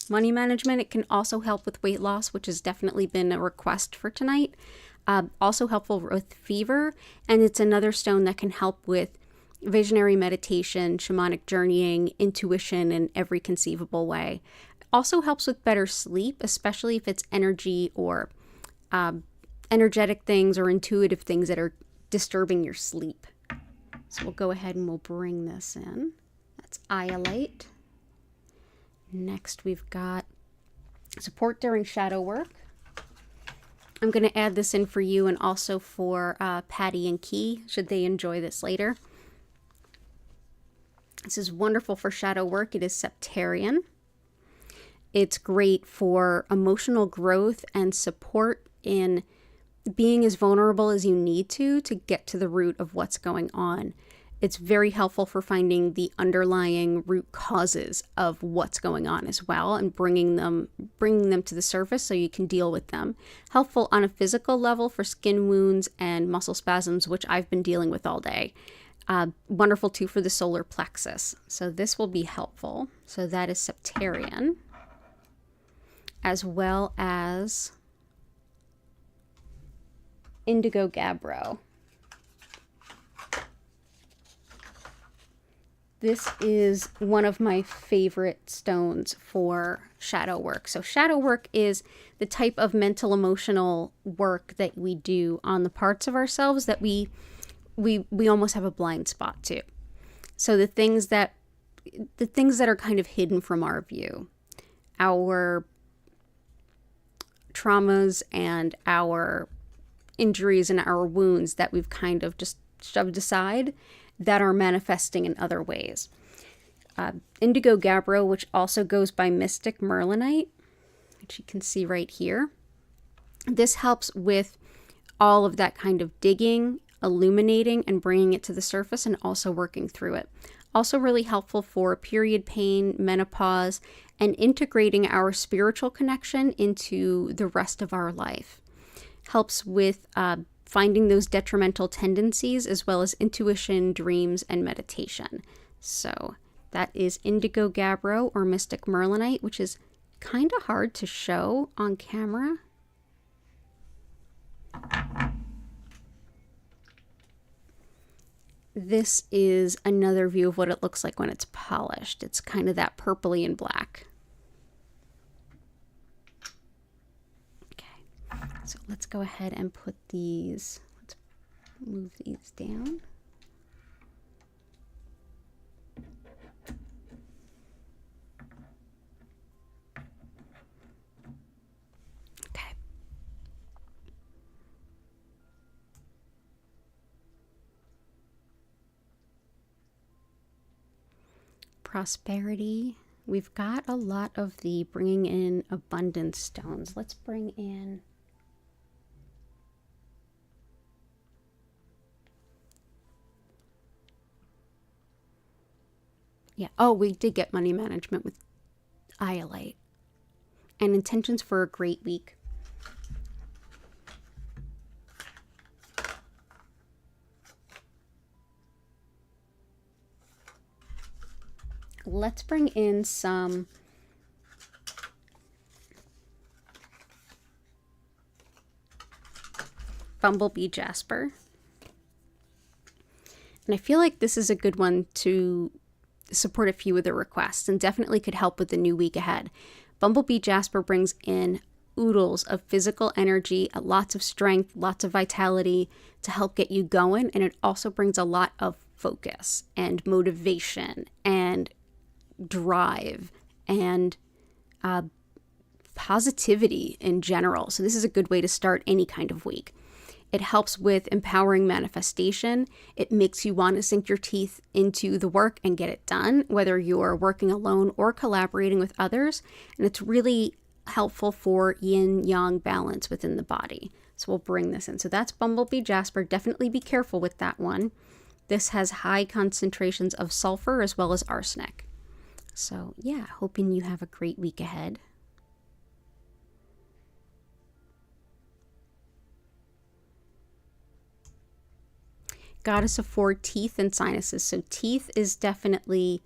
money management. It can also help with weight loss, which has definitely been a request for tonight. Also helpful with fever, and it's another stone that can help with visionary meditation, shamanic journeying, intuition in every conceivable way. Also helps with better sleep, especially if it's energy or energetic things or intuitive things that are disturbing your sleep. So we'll go ahead and we'll bring this in. That's iolite. Next we've got support during shadow work. I'm going to add this in for you and also for Patty and Key, should they enjoy this later. This is wonderful for shadow work. It is septarian. It's great for emotional growth and support in being as vulnerable as you need to get to the root of what's going on. It's very helpful for finding the underlying root causes of what's going on as well, and bringing them to the surface so you can deal with them. Helpful on a physical level for skin wounds and muscle spasms, which I've been dealing with all day. Wonderful too for the solar plexus. So this will be helpful. So that is Septarian, as well as Indigo Gabbro. This is one of my favorite stones for shadow work. So shadow work is the type of mental emotional work that we do on the parts of ourselves that we almost have a blind spot to. So the things that are kind of hidden from our view, our traumas and our injuries and our wounds that we've kind of just shoved aside, that are manifesting in other ways. Indigo Gabbro, which also goes by Mystic Merlinite, which you can see right here. This helps with all of that kind of digging, illuminating, and bringing it to the surface, and also working through it. Also really helpful for period pain, menopause, and integrating our spiritual connection into the rest of our life. Helps with finding those detrimental tendencies, as well as intuition, dreams, and meditation. So that is Indigo Gabbro or Mystic Merlinite, which is kind of hard to show on camera. This is another view of what it looks like when it's polished. It's kind of that purpley and black. So let's go ahead and put these, let's move these down. Okay. Prosperity. We've got a lot of the bringing in abundance stones. Let's bring in oh, we did get money management with Iolite. And intentions for a great week. Let's bring in some Bumblebee Jasper. And I feel like this is a good one to support a few of the requests, and definitely could help with the new week ahead. Bumblebee Jasper brings in oodles of physical energy, lots of strength, lots of vitality to help get you going. And it also brings a lot of focus and motivation and drive and positivity in general. So this is a good way to start any kind of week. It helps with empowering manifestation. It makes you want to sink your teeth into the work and get it done, whether you're working alone or collaborating with others. And it's really helpful for yin-yang balance within the body. So we'll bring this in. So that's Bumblebee Jasper. Definitely be careful with that one. This has high concentrations of sulfur as well as arsenic. So yeah, hoping you have a great week ahead. Goddess of Four, teeth and sinuses. So teeth is definitely,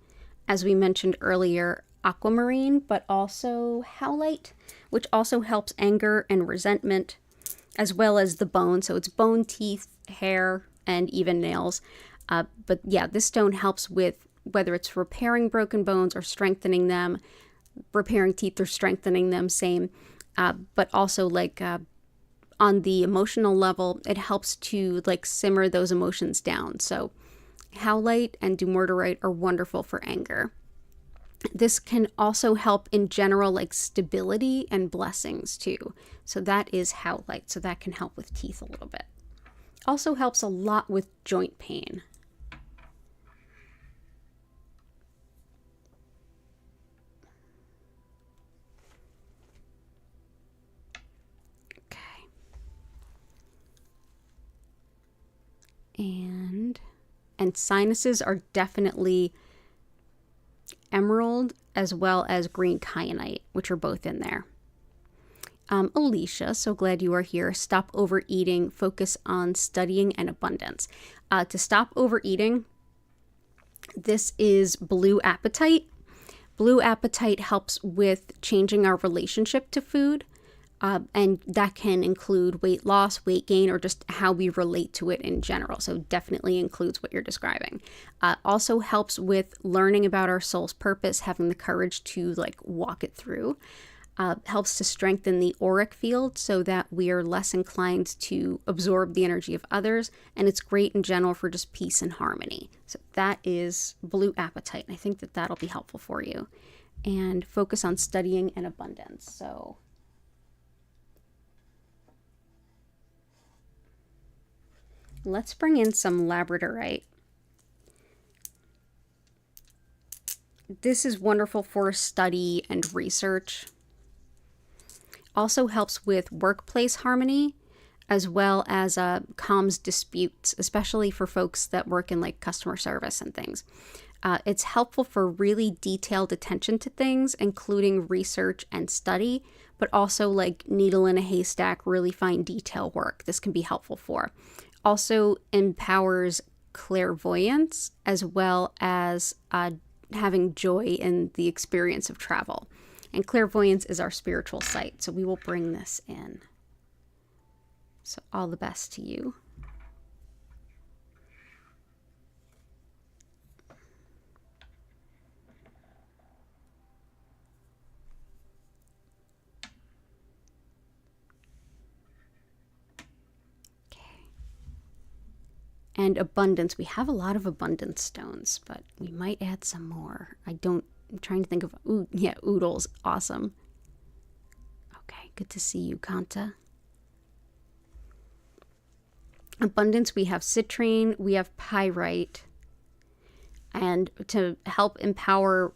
as we mentioned earlier, aquamarine, but also howlite, which also helps anger and resentment, as well as the bone. So it's bone, teeth, hair, and even nails. But yeah, this stone helps with whether it's repairing broken bones or strengthening them, repairing teeth or strengthening them, same. But also like on the emotional level, it helps to like simmer those emotions down. So howlite and dumortierite are wonderful for anger. This can also help in general, like stability and blessings too. So that is howlite. So that can help with teeth a little bit. Also helps a lot with joint pain. And sinuses are definitely emerald as well as green kyanite, which are both in there. Alicia, so glad you are here. Stop overeating, focus on studying and abundance. To stop overeating, this is blue apatite. Blue apatite helps with changing our relationship to food, and that can include weight loss, weight gain, or just how we relate to it in general. So definitely includes what you're describing. Also helps with learning about our soul's purpose, having the courage to walk it through. Helps to strengthen the auric field so that we are less inclined to absorb the energy of others. And it's great in general for just peace and harmony. So that is blue apatite. And I think that that'll be helpful for you. And focus on studying and abundance. So let's bring in some labradorite. This is wonderful for study and research. Also helps with workplace harmony, as well as calms disputes, especially for folks that work in customer service and things. It's helpful for really detailed attention to things, including research and study, but also needle in a haystack, really fine detail work. This can be helpful for. Also empowers clairvoyance, as well as having joy in the experience of travel. And clairvoyance is our spiritual sight, so we will bring this in. So all the best to you. Okay. And abundance. We have a lot of abundance stones, but we might add some more. I'm trying to think of, oodles. Awesome. Okay, good to see you, Kanta. Abundance, we have citrine, we have pyrite. And to help empower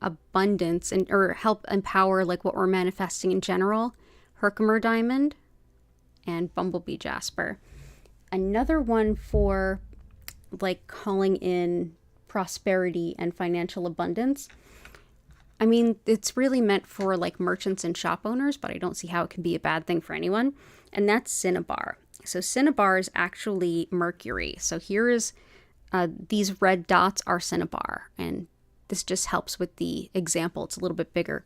abundance or help empower what we're manifesting in general, Herkimer diamond and bumblebee jasper. Another one for calling in prosperity and financial abundance. I mean, it's really meant for merchants and shop owners, but I don't see how it can be a bad thing for anyone. And that's cinnabar. So cinnabar is actually mercury. So here is these red dots are cinnabar, and this just helps with the example. It's a little bit bigger.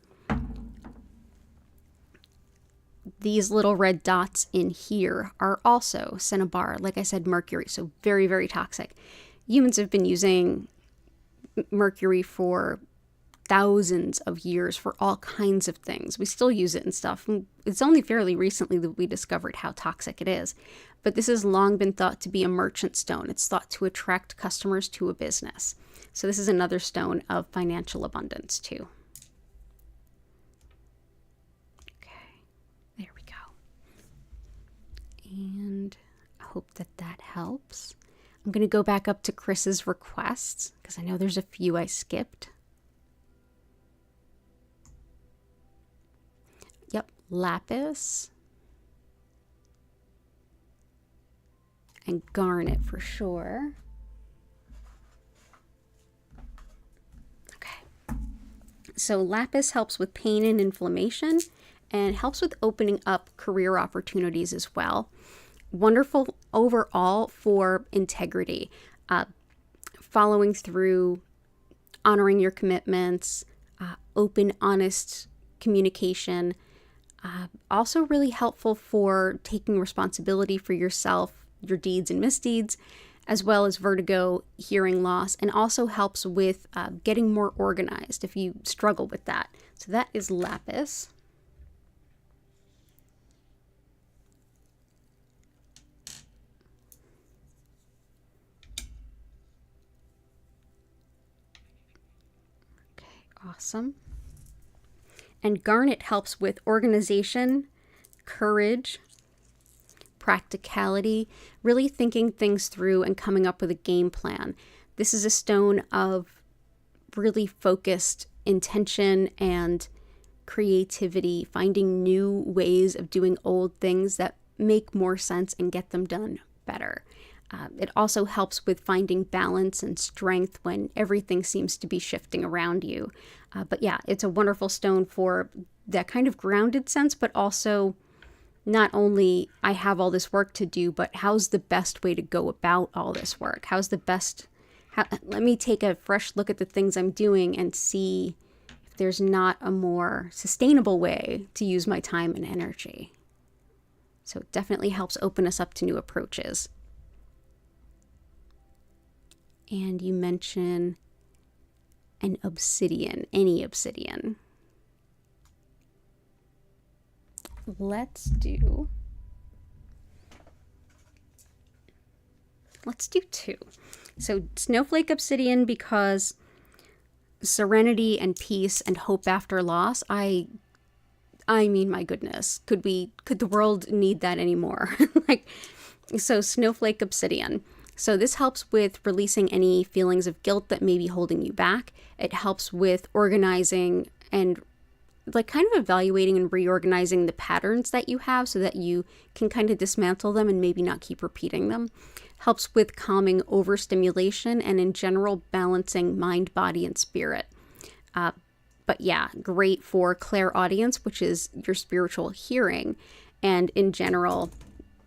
These little red dots in here are also cinnabar. Like I said, mercury. So very, very toxic. Humans have been using mercury for thousands of years for all kinds of things. We still use it and stuff. It's only fairly recently that we discovered how toxic it is. But this has long been thought to be a merchant stone. It's thought to attract customers to a business. So this is another stone of financial abundance too. Okay, there we go. And I hope that that helps. I'm going to go back up to Chris's requests because I know there's a few I skipped. Yep, lapis and garnet for sure. Okay. So lapis helps with pain and inflammation and helps with opening up career opportunities as well. Wonderful overall for integrity, following through, honoring your commitments, open, honest communication. Also really helpful for taking responsibility for yourself, your deeds and misdeeds, as well as vertigo, hearing loss, and also helps with getting more organized if you struggle with that. So that is lapis. Awesome. And garnet helps with organization, courage, practicality, really thinking things through and coming up with a game plan. This is a stone of really focused intention and creativity, finding new ways of doing old things that make more sense and get them done better. It also helps with finding balance and strength when everything seems to be shifting around you. But yeah, it's a wonderful stone for that kind of grounded sense, but also not only I have all this work to do, but how's the best way to go about all this work? Let me take a fresh look at the things I'm doing and see if there's not a more sustainable way to use my time and energy. So it definitely helps open us up to new approaches. And you mention an obsidian, any obsidian. Let's do 2. So snowflake obsidian, because serenity and peace and hope after loss. I mean, my goodness, could the world need that anymore? So snowflake obsidian. So this helps with releasing any feelings of guilt that may be holding you back. It helps with organizing and kind of evaluating and reorganizing the patterns that you have so that you can kind of dismantle them and maybe not keep repeating them. Helps with calming overstimulation and in general balancing mind, body, and spirit. But yeah, great for clairaudience, which is your spiritual hearing, and in general,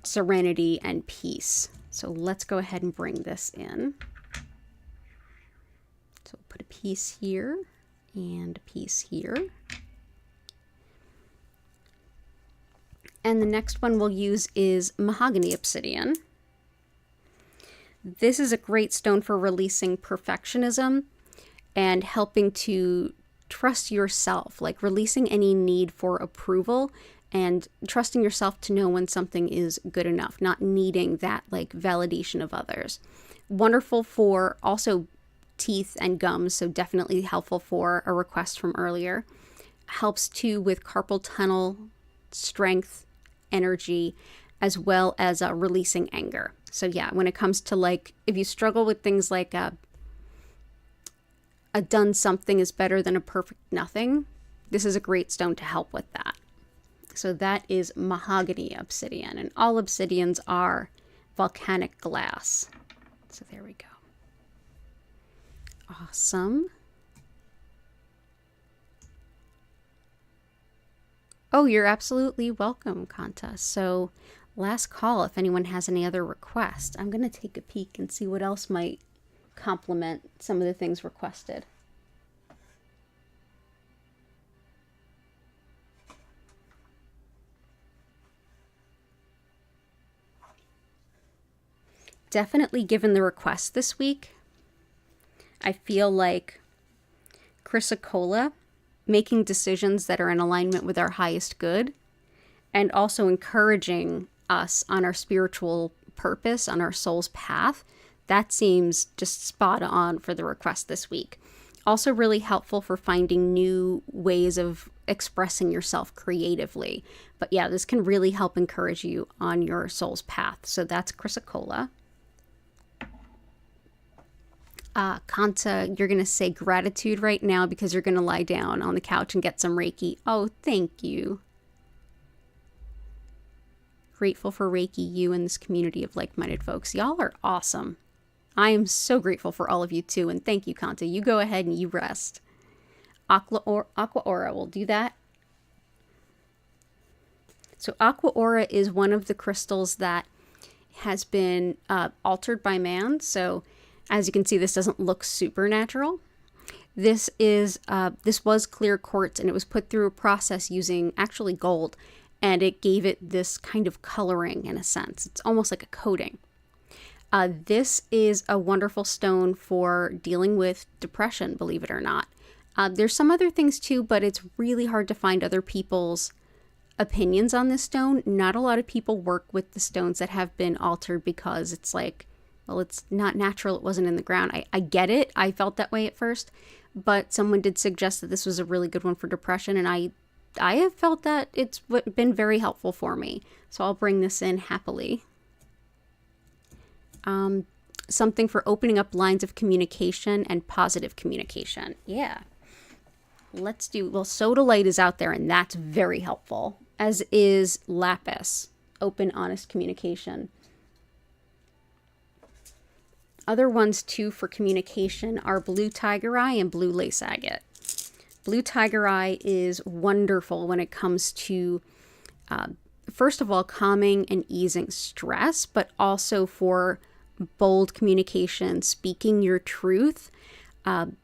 serenity and peace. So let's go ahead and bring this in. So we'll put a piece here and a piece here. And the next one we'll use is mahogany obsidian. This is a great stone for releasing perfectionism and helping to trust yourself, releasing any need for approval and trusting yourself to know when something is good enough, not needing that validation of others. Wonderful for also teeth and gums, so definitely helpful for a request from earlier. Helps too with carpal tunnel, strength, energy, as well as releasing anger. So yeah, when it comes to if you struggle with things like a done something is better than a perfect nothing, this is a great stone to help with that. So that is mahogany obsidian, and all obsidians are volcanic glass. So there we go. Awesome. Oh, you're absolutely welcome, Kanta. So last call if anyone has any other requests. I'm going to take a peek and see what else might complement some of the things requested. Definitely given the request this week, I feel like chrysocolla, making decisions that are in alignment with our highest good, and also encouraging us on our spiritual purpose, on our soul's path, that seems just spot on for the request this week. Also really helpful for finding new ways of expressing yourself creatively. But yeah, this can really help encourage you on your soul's path. So that's chrysocolla. Kanta, you're going to say gratitude right now because you're going to lie down on the couch and get some Reiki. Oh, thank you. Grateful for Reiki, you and this community of like-minded folks. Y'all are awesome. I am so grateful for all of you too, and thank you, Kanta. You go ahead and you rest. Aqua Aura will do that. So Aqua Aura is one of the crystals that has been altered by man. So as you can see, this doesn't look supernatural. This was clear quartz, and it was put through a process using actually gold, and it gave it this kind of coloring in a sense. It's almost like a coating. This is a wonderful stone for dealing with depression, believe it or not. There's some other things too, but it's really hard to find other people's opinions on this stone. Not a lot of people work with the stones that have been altered because it's well, it's not natural. It wasn't in the ground. I get it. I felt that way at first, but someone did suggest that this was a really good one for depression, and I have felt that it's been very helpful for me. So I'll bring this in happily. Something for opening up lines of communication and positive communication. Yeah. Well, sodalite is out there, and that's very helpful, as is lapis, open, honest communication. Other ones too for communication are blue tiger eye and blue lace agate. Blue tiger eye is wonderful when it comes to, first of all, calming and easing stress, but also for bold communication, speaking your truth,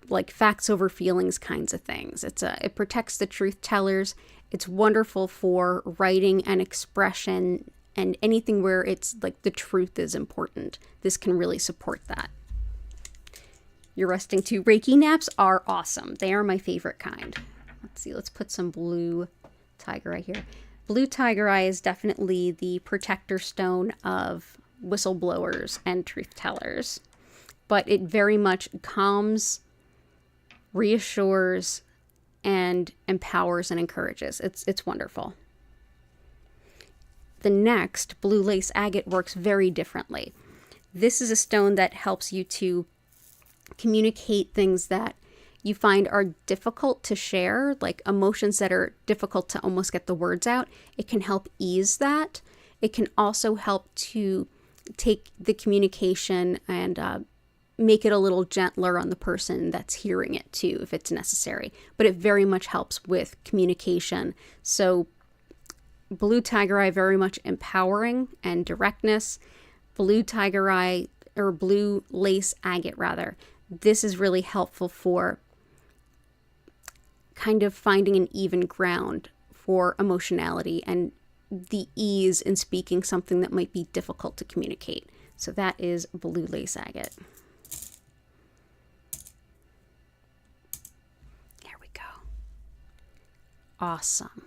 like facts over feelings kinds of things. It protects the truth tellers. It's wonderful for writing and expression and anything where it's like the truth is important. This can really support that. You're resting too. Reiki naps are awesome. They are my favorite kind. Let's see, let's put some blue tiger eye here. Blue tiger eye is definitely the protector stone of whistleblowers and truth tellers, but it very much calms, reassures, and empowers and encourages. It's wonderful. The next, blue lace agate, works very differently. This is a stone that helps you to communicate things that you find are difficult to share, like emotions that are difficult to almost get the words out. It can help ease that. It can also help to take the communication and make it a little gentler on the person that's hearing it too, if it's necessary. But it very much helps with communication. So blue tiger eye, very much empowering and directness. Blue tiger eye, or blue lace agate rather, this is really helpful for kind of finding an even ground for emotionality and the ease in speaking something that might be difficult to communicate. So that is blue lace agate. There we go. Awesome.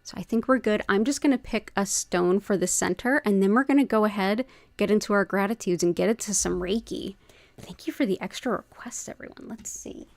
So I think we're good. I'm just going to pick a stone for the center, and then we're going to go ahead, get into our gratitudes, and get into some Reiki. Thank you for the extra requests, everyone. Let's see.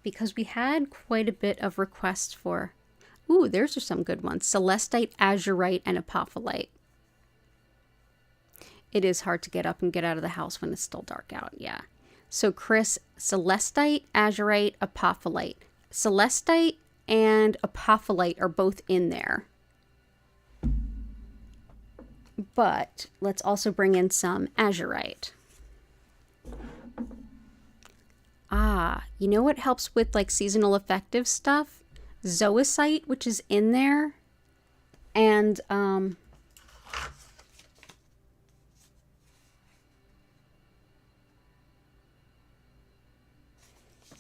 Because we had quite a bit of requests for, ooh, there's some good ones. Celestite, azurite, and apophyllite. It is hard to get up and get out of the house when it's still dark out, yeah. So Chris, celestite, azurite, apophyllite. Celestite and apophyllite are both in there. But let's also bring in some azurite. You know what helps with like seasonal affective stuff? Zoisite, which is in there. And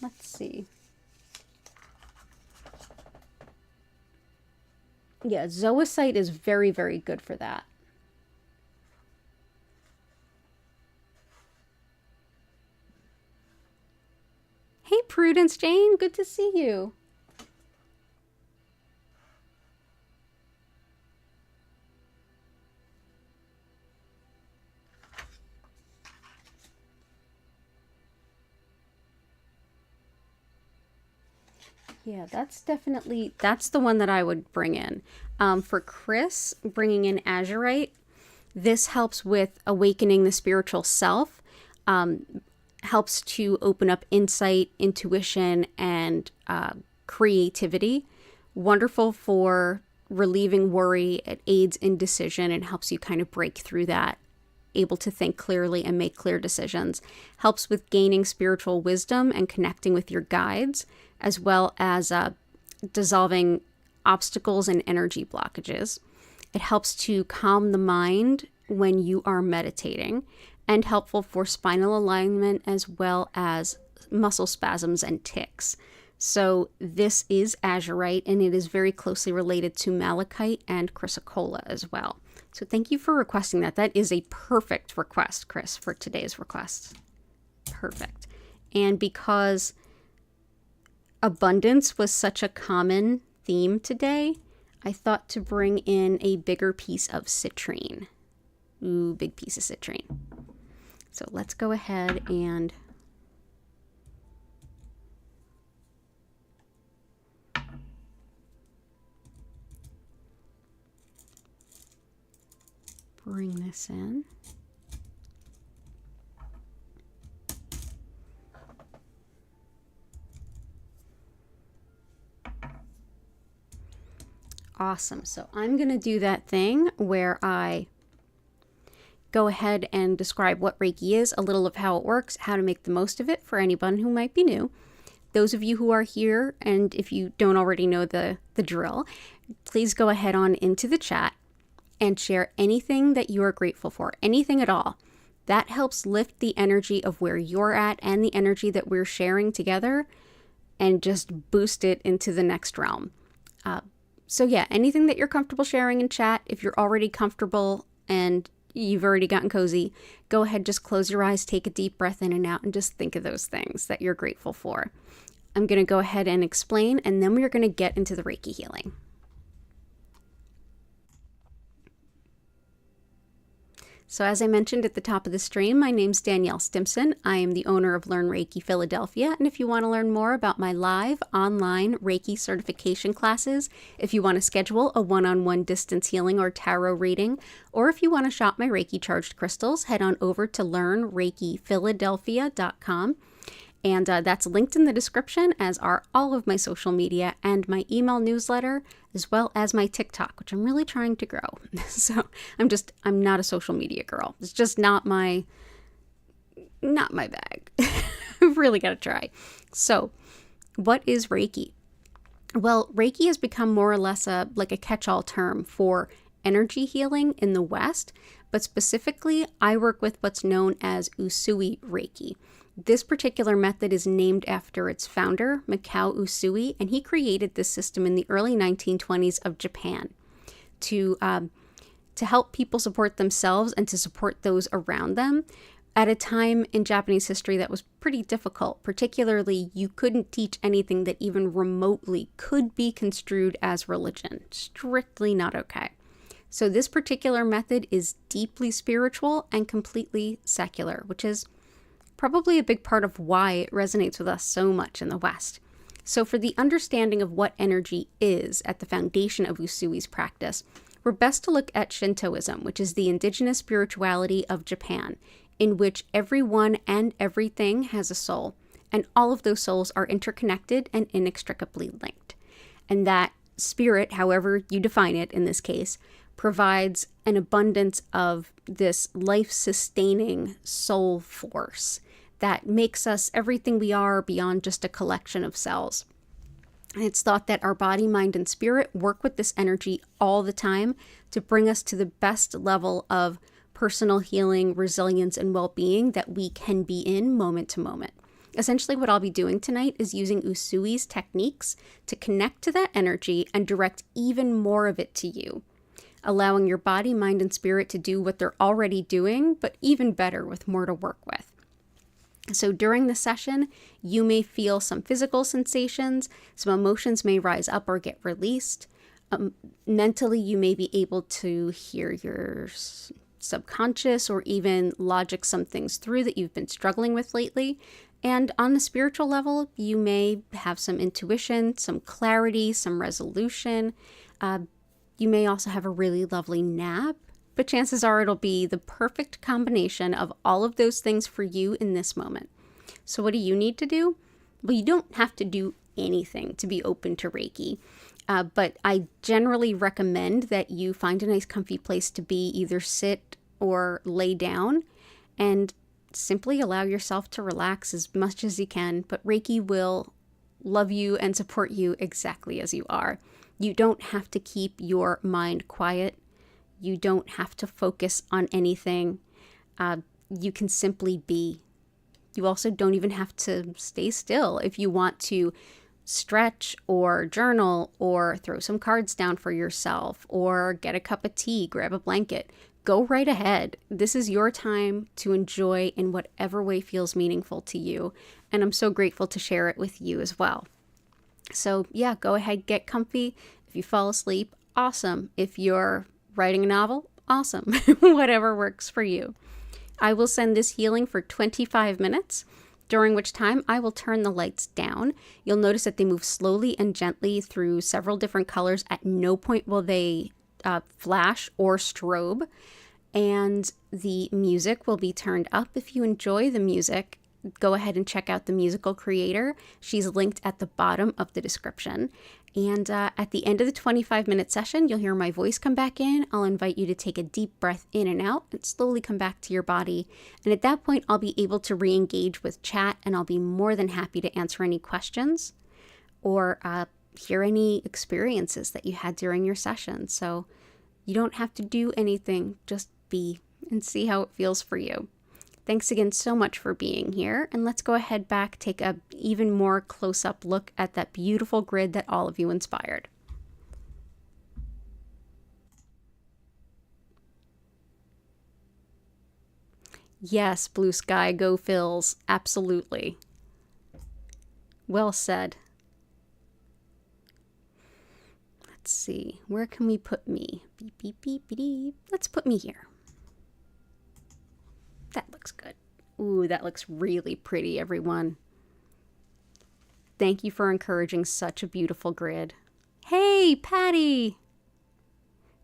let's see. Yeah, zoisite is very, very good for that. Hey, Prudence Jane, good to see you. Yeah, that's the one that I would bring in. For Chris, bringing in azurite, this helps with awakening the spiritual self. Helps to open up insight, intuition, and creativity. Wonderful for relieving worry. It aids in decision and helps you kind of break through that, able to think clearly and make clear decisions. Helps with gaining spiritual wisdom and connecting with your guides, as well as dissolving obstacles and energy blockages. It helps to calm the mind when you are meditating, and helpful for spinal alignment as well as muscle spasms and tics. So this is azurite, and it is very closely related to malachite and chrysocolla as well. So thank you for requesting that. That is a perfect request, Chris, for today's request. Perfect. And because abundance was such a common theme today, I thought to bring in a bigger piece of citrine. Ooh, big piece of citrine. So let's go ahead and this in. Awesome. So I'm going to do that thing where I go ahead and describe what Reiki is, a little of how it works, how to make the most of it for anyone who might be new. Those of you who are here, and if you don't already know the drill, please go ahead on into the chat and share anything that you are grateful for, anything at all. That helps lift the energy of where you're at and the energy that we're sharing together and just boost it into the next realm. So yeah, anything that you're comfortable sharing in chat, if you're already comfortable and you've already gotten cozy, go ahead, just close your eyes, take a deep breath in and out, and just think of those things that you're grateful for. I'm going to go ahead and explain, and then we're going to get into the Reiki healing. So as I mentioned at the top of the stream, my name's Danielle Stimpson. I am the owner of Learn Reiki Philadelphia, and if you want to learn more about my live online Reiki certification classes, if you want to schedule a one-on-one distance healing or tarot reading, or if you want to shop my Reiki charged crystals, head on over to learnreikiphiladelphia.com. And that's linked in the description, as are all of my social media and my email newsletter, as well as my TikTok, which I'm really trying to grow. So I'm not a social media girl. It's just not my bag. I've really got to try. So what is Reiki? Well, Reiki has become more or less like a catch-all term for energy healing in the West, but specifically I work with what's known as Usui Reiki. This particular method is named after its founder, Mikao Usui, and he created this system in the early 1920s of Japan to help people support themselves and to support those around them at a time in Japanese history that was pretty difficult. Particularly, you couldn't teach anything that even remotely could be construed as religion. Strictly not okay. So this particular method is deeply spiritual and completely secular, which is probably a big part of why it resonates with us so much in the West. So for the understanding of what energy is at the foundation of Usui's practice, we're best to look at Shintoism, which is the indigenous spirituality of Japan, in which everyone and everything has a soul, and all of those souls are interconnected and inextricably linked. And that spirit, however you define it in this case, provides an abundance of this life-sustaining soul force that makes us everything we are beyond just a collection of cells. And it's thought that our body, mind, and spirit work with this energy all the time to bring us to the best level of personal healing, resilience, and well-being that we can be in moment to moment. Essentially, what I'll be doing tonight is using Usui's techniques to connect to that energy and direct even more of it to you, allowing your body, mind, and spirit to do what they're already doing, but even better with more to work with. So during the session, you may feel some physical sensations, some emotions may rise up or get released. Mentally, you may be able to hear your subconscious or even logic some things through that you've been struggling with lately. And on the spiritual level, you may have some intuition, some clarity, some resolution. You may also have a really lovely nap, but chances are it'll be the perfect combination of all of those things for you in this moment. So what do you need to do? Well, you don't have to do anything to be open to Reiki, but I generally recommend that you find a nice comfy place to be, either sit or lay down, and simply allow yourself to relax as much as you can, but Reiki will love you and support you exactly as you are. You don't have to keep your mind quiet. You don't have to focus on anything. You can simply be. You also don't even have to stay still. If you want to stretch or journal or throw some cards down for yourself or get a cup of tea, grab a blanket, go right ahead. This is your time to enjoy in whatever way feels meaningful to you. And I'm so grateful to share it with you as well. So yeah, go ahead, get comfy. If you fall asleep, awesome. If you're writing a novel, awesome. Whatever works for you. I will send this healing for 25 minutes, during which time I will turn the lights down. You'll notice that they move slowly and gently through several different colors. At no point will they flash or strobe. and the music will be turned up. If you enjoy the music, go ahead and check out the musical creator. She's linked at the bottom of the description. And at the end of the 25-minute session, you'll hear my voice come back in. I'll invite you to take a deep breath in and out and slowly come back to your body. And at that point, I'll be able to re-engage with chat, and I'll be more than happy to answer any questions or hear any experiences that you had during your session. So you don't have to do anything, just be and see how it feels for you. Thanks again so much for being here, and let's go ahead back, take a even more close-up look at that beautiful grid that all of you inspired. Yes, blue sky, go Phils, absolutely. Well said. Let's see, where can we put me? Beep, beep, beep, beep, beep. Let's put me here. That looks good. Ooh, that looks really pretty, everyone. Thank you for encouraging such a beautiful grid. Hey, Patty!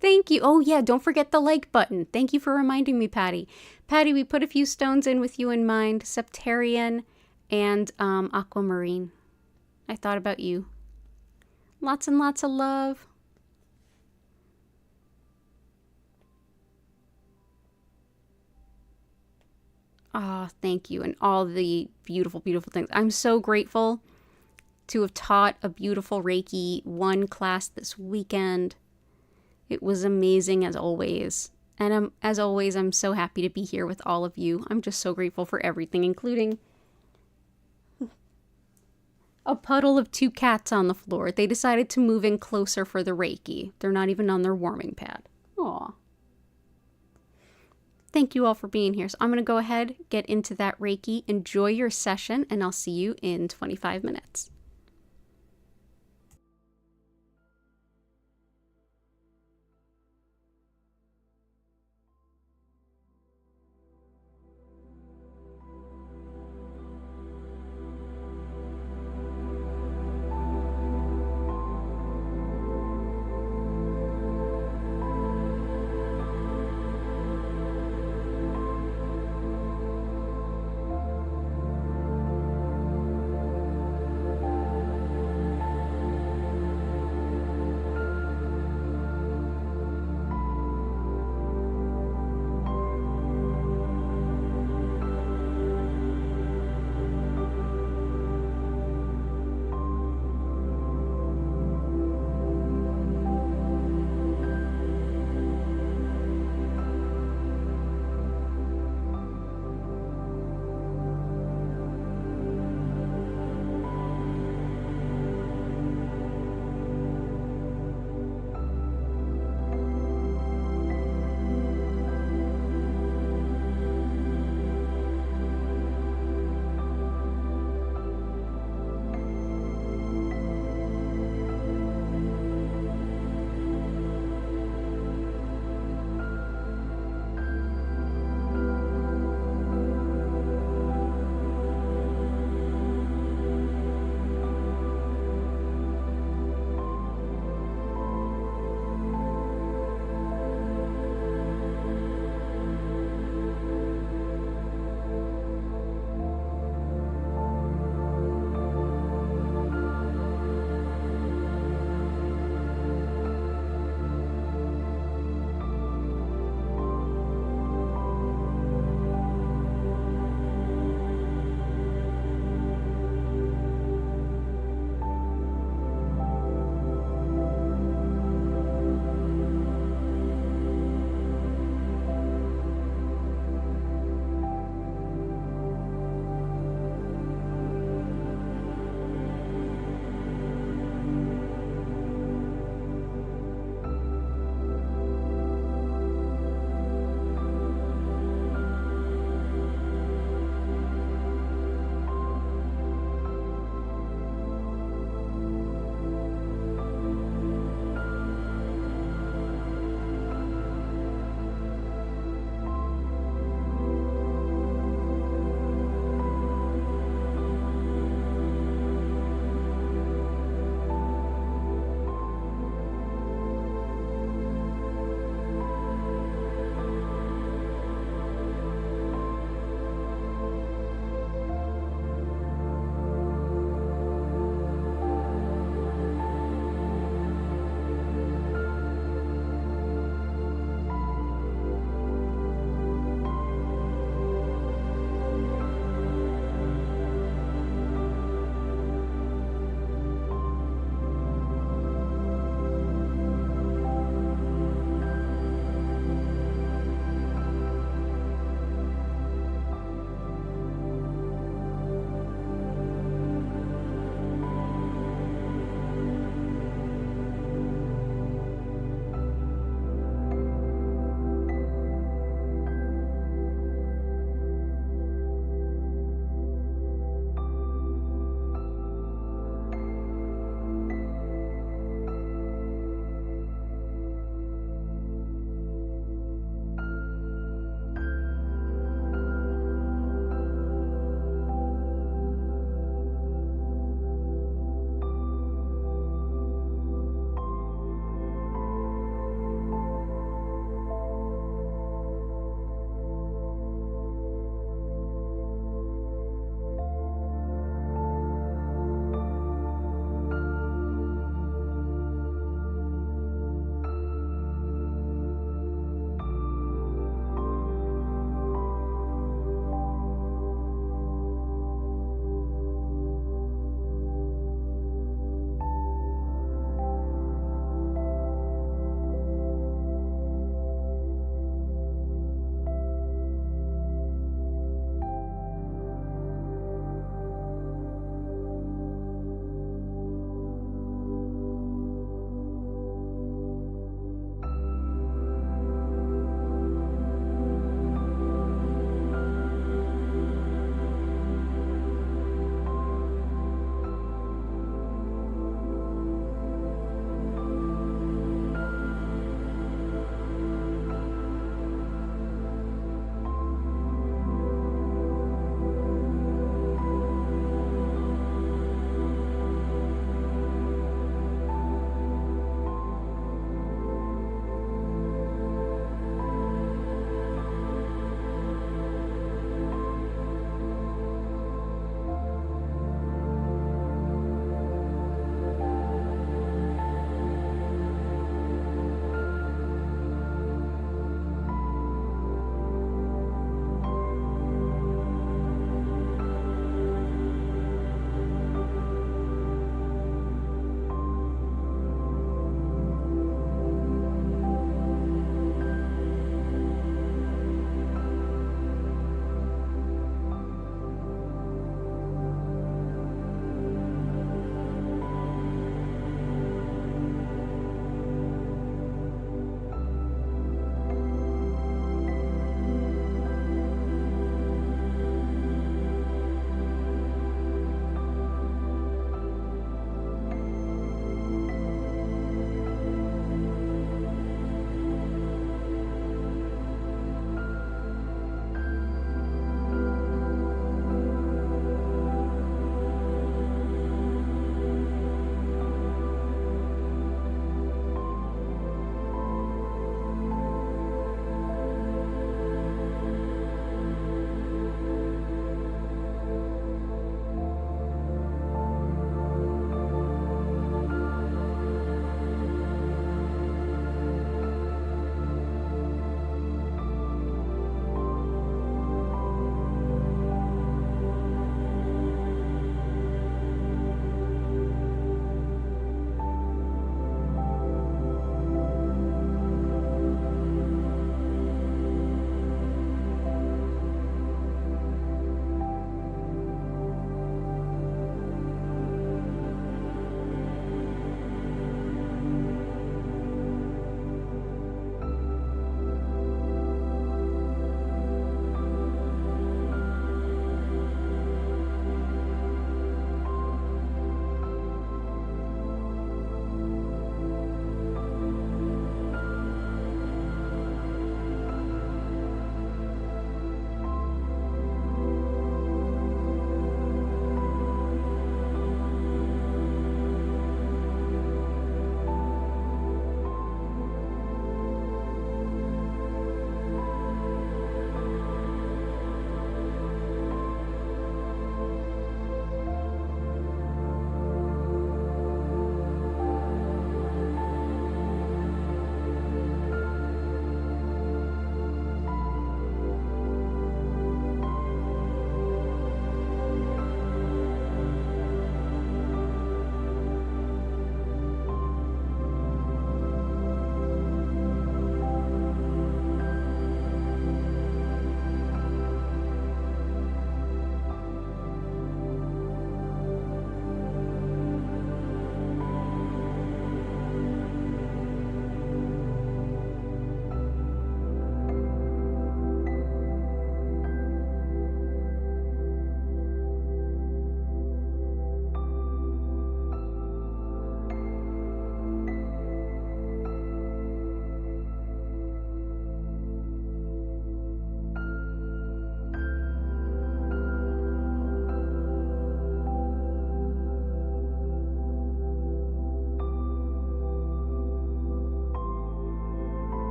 Thank you. Oh, yeah, don't forget the like button. Thank you for reminding me, Patty. Patty, we put a few stones in with you in mind. Septarian and aquamarine. I thought about you. Lots and lots of love. Oh, thank you. And all the beautiful, beautiful things. I'm so grateful to have taught a beautiful Reiki 1 class this weekend. It was amazing as always. And as always, I'm so happy to be here with all of you. I'm just so grateful for everything, including a puddle of 2 cats on the floor. They decided to move in closer for the Reiki. They're not even on their warming pad. Aw. Thank you all for being here. So I'm going to go ahead, get into that Reiki. Enjoy your session, and I'll see you in 25 minutes.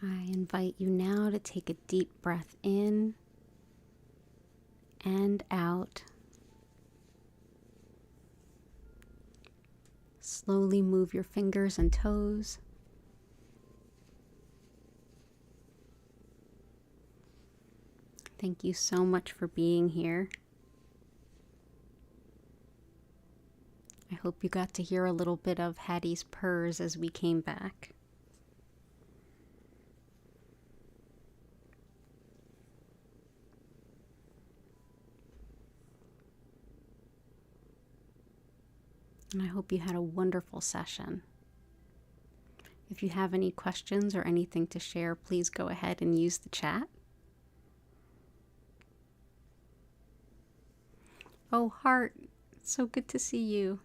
I invite you now to take a deep breath in and out. Slowly move your fingers and toes. Thank you so much for being here. I hope you got to hear a little bit of Hattie's purrs as we came back. And I hope you had a wonderful session. If you have any questions or anything to share, please go ahead and use the chat. Oh, Heart, it's so good to see you.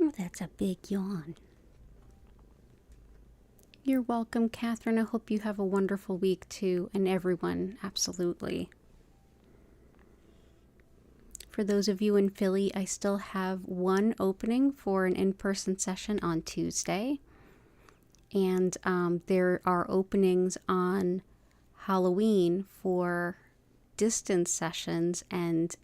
Oh, that's a big yawn. You're welcome, Catherine. I hope you have a wonderful week too, and everyone, absolutely. For those of you in Philly, I still have one opening for an in-person session on Tuesday. And there are openings on Halloween for distance sessions and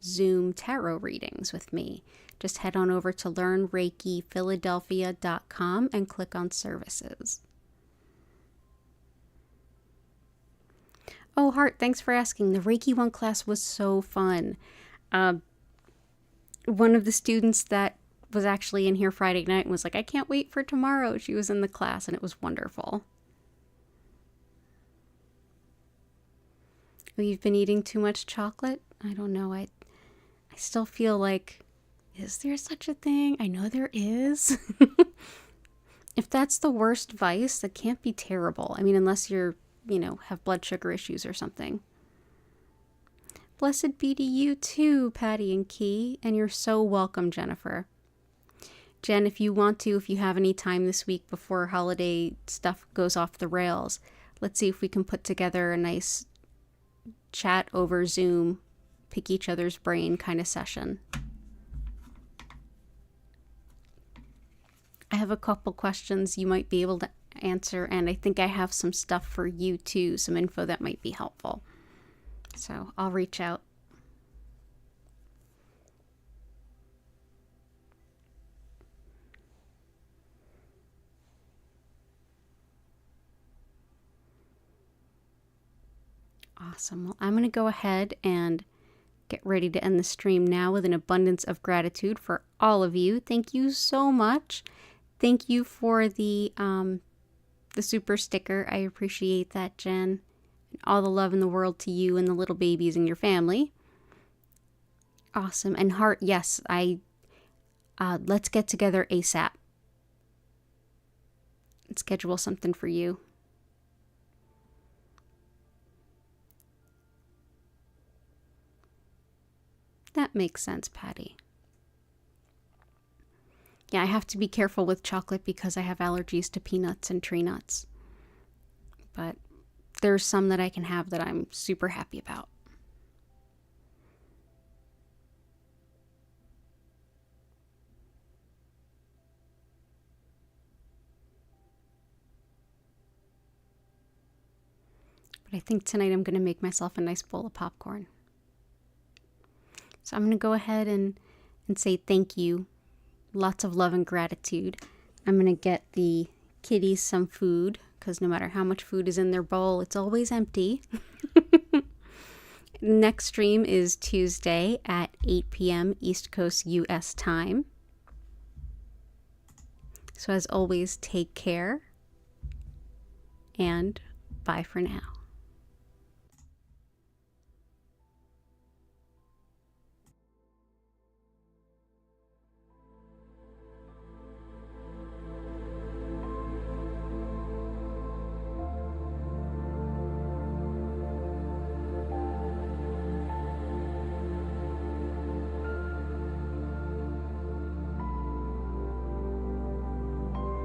Zoom tarot readings with me. Just head on over to learnreikiphiladelphia.com and click on services. Oh, Heart, thanks for asking. The Reiki 1 class was so fun. One of the students that was actually in here Friday night and was like, I can't wait for tomorrow. She was in the class and it was wonderful. Oh, you've been eating too much chocolate? I don't know. I still feel like, is there such a thing? I know there is. If that's the worst vice, that can't be terrible. I mean, unless you're, have blood sugar issues or something. Blessed be to you too, Patty and Key. And you're so welcome, Jennifer. Jen, if you have any time this week before holiday stuff goes off the rails, let's see if we can put together a nice chat over Zoom, pick each other's brain kind of session. I have a couple questions you might be able to answer, and I think I have some stuff for you too, some info that might be helpful. So I'll reach out. Awesome. Well, I'm going to go ahead and get ready to end the stream now with an abundance of gratitude for all of you. Thank you so much. Thank you for the super sticker. I appreciate that, Jen. And all the love in the world to you and the little babies and your family. Awesome. And Heart, yes, let's get together ASAP. And schedule something for you. That makes sense, Patty. Yeah, I have to be careful with chocolate because I have allergies to peanuts and tree nuts. But there's some that I can have that I'm super happy about. But I think tonight I'm going to make myself a nice bowl of popcorn. So I'm going to go ahead and say thank you. Lots of love and gratitude. I'm going to get the kitties some food because no matter how much food is in their bowl, it's always empty. Next stream is Tuesday at 8 p.m. East Coast U.S. time. So as always, take care and bye for now.